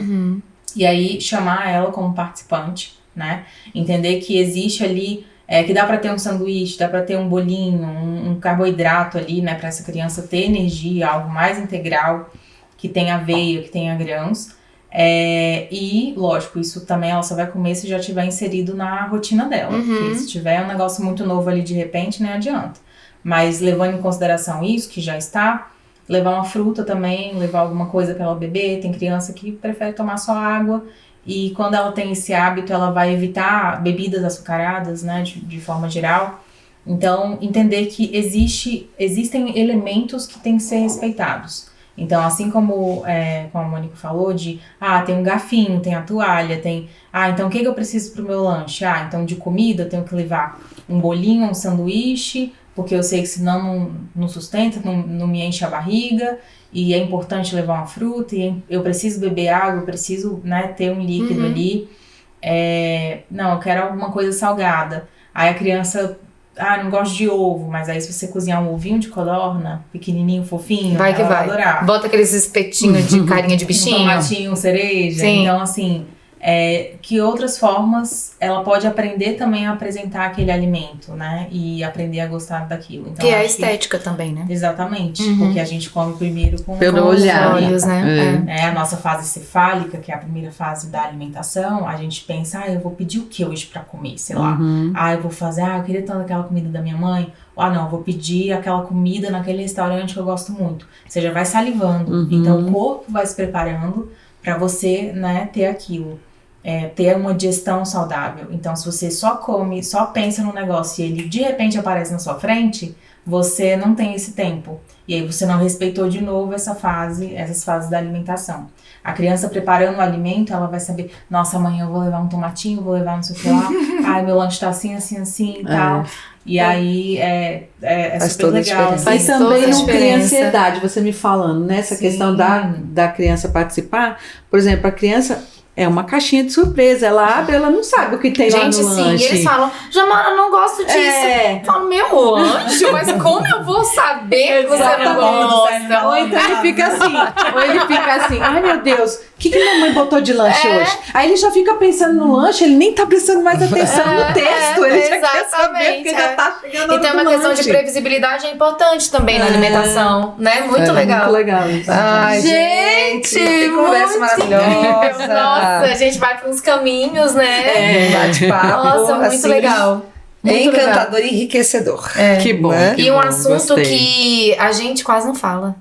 Speaker 3: E aí, chamar ela como participante, né? Entender que existe ali... que dá pra ter um sanduíche, dá pra ter um bolinho, um carboidrato ali, né? Pra essa criança ter energia, algo mais integral, que tenha aveia, que tenha grãos. E, lógico, isso também ela só vai comer se já tiver inserido na rotina dela. Porque se tiver um negócio muito novo ali de repente, nem adianta. Mas levando em consideração isso, que já está, levar uma fruta também, levar alguma coisa para ela beber. Tem criança que prefere tomar só água. E quando ela tem esse hábito, ela vai evitar bebidas açucaradas, né, de forma geral. Então, entender que existem elementos que têm que ser respeitados. Então, assim como a Mônica falou, tem um garfinho, tem a toalha, tem... então o que eu preciso pro meu lanche? Então de comida eu tenho que levar um bolinho, um sanduíche, porque eu sei que senão não sustenta, não me enche a barriga, e é importante levar uma fruta, e eu preciso beber água, eu preciso, né, ter um líquido ali. não, eu quero alguma coisa salgada. Aí a criança, não gosto de ovo, mas aí se você cozinhar um ovinho de codorna, pequenininho, fofinho,
Speaker 2: vai que
Speaker 3: ela
Speaker 2: vai
Speaker 3: adorar.
Speaker 2: Bota aqueles espetinhos de carinha de bichinho.
Speaker 3: Um tomatinho, cereja.
Speaker 2: Sim.
Speaker 3: Então, assim, que outras formas ela pode aprender também a apresentar aquele alimento, né? E aprender a gostar daquilo. Então,
Speaker 2: Que é a estética também, né?
Speaker 3: Exatamente. Porque a gente come primeiro com
Speaker 4: Pelo
Speaker 3: os
Speaker 4: olhar.
Speaker 2: olhos, né?
Speaker 3: A nossa fase cefálica, que é a primeira fase da alimentação, a gente pensa, eu vou pedir o que hoje pra comer, sei lá. Eu vou fazer, eu queria tanto aquela comida da minha mãe. Não, eu vou pedir aquela comida naquele restaurante que eu gosto muito. Você já vai salivando. Então, o corpo vai se preparando pra você, né, ter aquilo. Ter uma digestão saudável. Então, se você só come, só pensa no negócio e ele de repente aparece na sua frente, você não tem esse tempo. E aí você não respeitou de novo essas fases da alimentação. A criança preparando o alimento, ela vai saber, nossa, amanhã eu vou levar um tomatinho, vou levar não sei o que lá, meu lanche tá assim, assim, assim e tal. E aí é super legal. Assim.
Speaker 4: Mas também não cria ansiedade, você me falando, né? Essa questão da criança participar. Por exemplo, a criança é uma caixinha de surpresa. Ela abre, ela não sabe o que tem lá no lanche.
Speaker 2: E eles falam, Jamara, eu não gosto disso. Eu falo, meu anjo, mas como eu vou saber que você não gosta?
Speaker 4: Ou então ele fica assim, ai meu Deus, o que minha mãe botou de lanche hoje? Aí ele já fica pensando no lanche, ele nem tá prestando mais atenção no texto. Ele já quer saber, porque já tá chegando no
Speaker 2: Então uma questão de previsibilidade é importante também na alimentação, né? Muito legal.
Speaker 4: Muito legal isso.
Speaker 1: Ai, gente, que conversa maravilhosa.
Speaker 2: Nossa, a gente vai para uns caminhos, né?
Speaker 1: Bate-papo.
Speaker 2: Nossa, muito
Speaker 1: assim,
Speaker 2: legal. Muito
Speaker 1: encantador e enriquecedor.
Speaker 4: Que bom.
Speaker 1: Né?
Speaker 2: E um assunto que a gente quase não fala.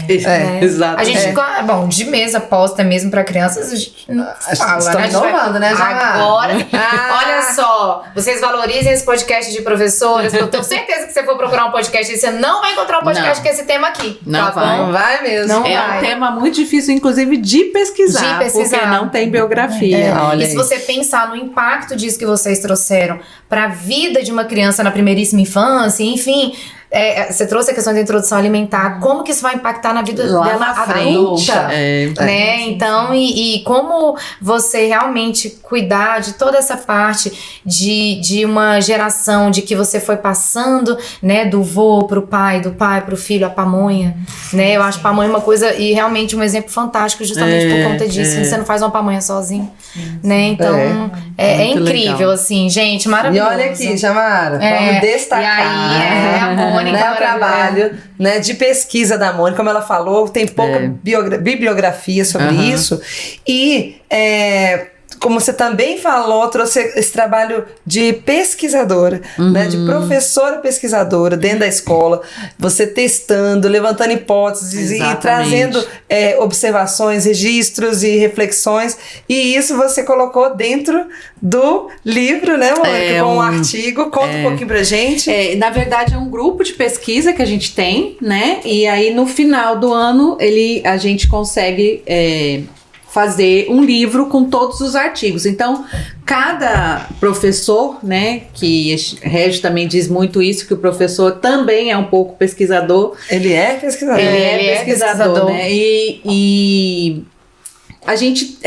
Speaker 4: Exato.
Speaker 2: A gente, bom, de mesa posta mesmo pra crianças, a gente não fala.
Speaker 1: Estão inovando, né, Jamara?
Speaker 2: Agora, olha só, vocês valorizem esse podcast de professoras, eu tenho certeza que você for procurar um podcast, você não vai encontrar um podcast com esse tema aqui.
Speaker 4: Não
Speaker 2: tá
Speaker 4: vai.
Speaker 2: bom?
Speaker 1: Não vai mesmo.
Speaker 2: Não
Speaker 4: É
Speaker 2: vai.
Speaker 4: um tema muito difícil, inclusive, de pesquisar. Porque não tem biografia.
Speaker 2: E se você pensar no impacto disso que vocês trouxeram pra vida de uma criança na primeiríssima infância, enfim... você trouxe a questão da introdução alimentar, como que isso vai impactar na vida
Speaker 4: lá
Speaker 2: dela
Speaker 4: na frente,
Speaker 2: adulta, né? Então, e como você realmente cuidar de toda essa parte de uma geração de que você foi passando, né, do vô pro pai, do pai pro filho, a pamonha, né? Eu acho pamonha uma coisa, e realmente um exemplo fantástico justamente por conta disso. Você não faz uma pamonha sozinho, né? Então, é incrível, legal. Assim, gente, maravilhoso.
Speaker 1: E olha aqui, Jamara, vamos destacar.
Speaker 2: E aí, a Mônica,
Speaker 1: né, o trabalho, né, de pesquisa da Mônica, como ela falou, tem pouca bibliografia sobre isso. E como você também falou, trouxe esse trabalho de pesquisadora, né, de professora pesquisadora dentro da escola, você testando, levantando hipóteses e trazendo observações, registros e reflexões, e isso você colocou dentro do livro, né, Mônica, com um artigo. Conta um pouquinho pra gente.
Speaker 4: Na verdade, é um grupo de pesquisa que a gente tem, né, e aí no final do ano a gente consegue... fazer um livro com todos os artigos. Então, cada professor, né, que Régio também diz muito isso, que o professor também é um pouco pesquisador.
Speaker 1: Ele é pesquisador.
Speaker 4: Ele é pesquisador, né? E a gente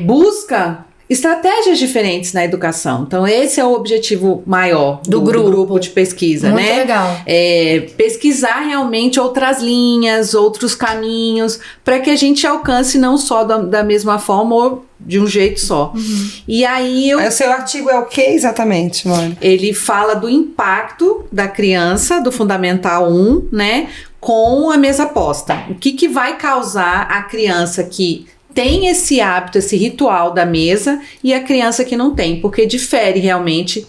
Speaker 4: busca estratégias diferentes na educação. Então, esse é o objetivo maior do grupo de pesquisa,
Speaker 2: muito
Speaker 4: né?
Speaker 2: Muito legal.
Speaker 4: Pesquisar realmente outras linhas, outros caminhos, para que a gente alcance não só da mesma forma ou de um jeito só. E aí
Speaker 1: o seu artigo é o que exatamente, Mônica?
Speaker 4: Ele fala do impacto da criança do Fundamental 1, né, com a mesa posta. O que vai causar a criança que tem esse hábito, esse ritual da mesa, e a criança que não tem, porque difere realmente.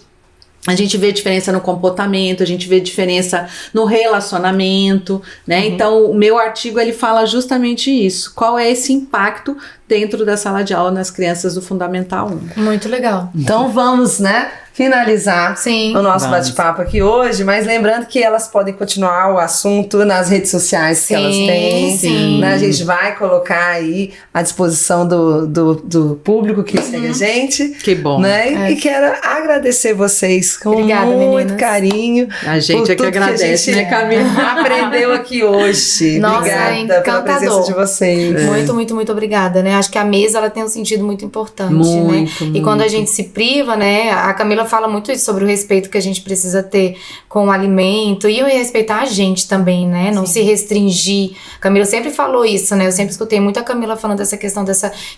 Speaker 4: A gente vê diferença no comportamento, a gente vê diferença no relacionamento, né? Então, o meu artigo, ele fala justamente isso. Qual é esse impacto dentro da sala de aula nas crianças do Fundamental 1?
Speaker 2: Muito legal.
Speaker 1: Então, vamos, né, finalizar
Speaker 2: Sim.
Speaker 1: o nosso bate-papo aqui hoje, mas lembrando que elas podem continuar o assunto nas redes sociais que elas têm.
Speaker 2: Sim.
Speaker 1: Né? A gente vai colocar aí à disposição do público que segue a gente.
Speaker 4: Que bom.
Speaker 1: Né? E quero agradecer vocês com
Speaker 2: Obrigada,
Speaker 1: muito
Speaker 2: meninas.
Speaker 1: carinho.
Speaker 4: A gente é que agradece, né, Camila?
Speaker 1: Aprendeu aqui hoje.
Speaker 2: Nossa,
Speaker 1: Obrigada pela presença de vocês.
Speaker 2: Muito, muito, muito obrigada, né? Acho que a mesa, ela tem um sentido muito importante, né? E quando a gente se priva, né? A Camila fala muito isso sobre o respeito que a gente precisa ter com o alimento e respeitar a gente também, né? Não se restringir. A Camila sempre falou isso, né? Eu sempre escutei muito a Camila falando dessa questão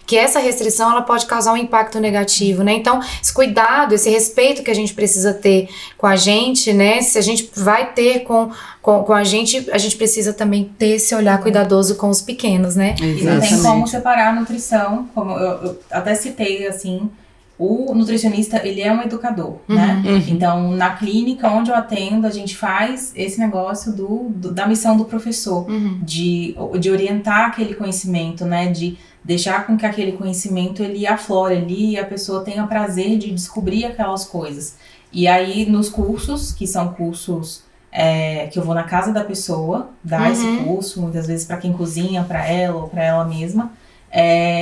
Speaker 2: que essa restrição, ela pode causar um impacto negativo, né? Então, esse cuidado, esse respeito que a gente precisa ter com a gente, né? Se a gente vai ter com a gente precisa também ter esse olhar cuidadoso com os pequenos, né?
Speaker 3: E não tem como separar a nutrição, como eu até citei, assim, o nutricionista, ele é um educador, né? Então, na clínica onde eu atendo, a gente faz esse negócio da missão do professor, de orientar aquele conhecimento, né? De deixar com que aquele conhecimento, ele aflore ali e a pessoa tenha prazer de descobrir aquelas coisas. E aí, nos cursos, que são cursos que eu vou na casa da pessoa, dar esse curso, muitas vezes para quem cozinha, para ela ou para ela mesma,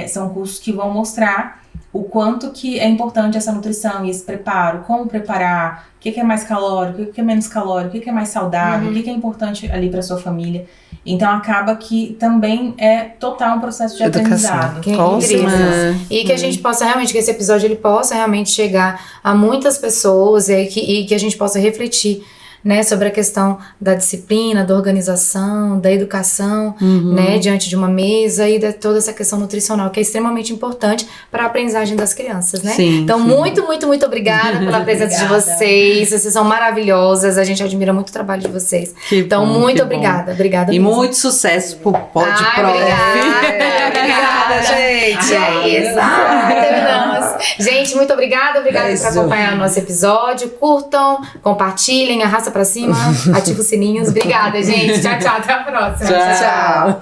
Speaker 3: são cursos que vão mostrar o quanto que é importante essa nutrição e esse preparo, como preparar, o que é mais calórico, o que é menos calórico, o que é mais saudável, o que é importante ali para sua família. Então acaba que também é total um processo de aprendizado.
Speaker 2: Que incrível. E que a gente possa realmente, que esse episódio ele possa realmente chegar a muitas pessoas e que a gente possa refletir, né, sobre a questão da disciplina, da organização, da educação, né, diante de uma mesa e de toda essa questão nutricional, que é extremamente importante para a aprendizagem das crianças, né? Então, muito, muito, muito obrigada pela presença de vocês. Vocês são maravilhosas, a gente admira muito o trabalho de vocês. Então, muito obrigada. Obrigada
Speaker 4: e
Speaker 2: mesmo.
Speaker 4: muito sucesso pro Pod Prof.
Speaker 1: Obrigada, gente.
Speaker 2: Terminamos. Gente, muito obrigada. Obrigada por acompanhar o nosso episódio. Curtam, compartilhem, arrasta pra cima, ativa os sininhos. Obrigada, gente. Tchau, tchau. Até a próxima.
Speaker 1: Tchau.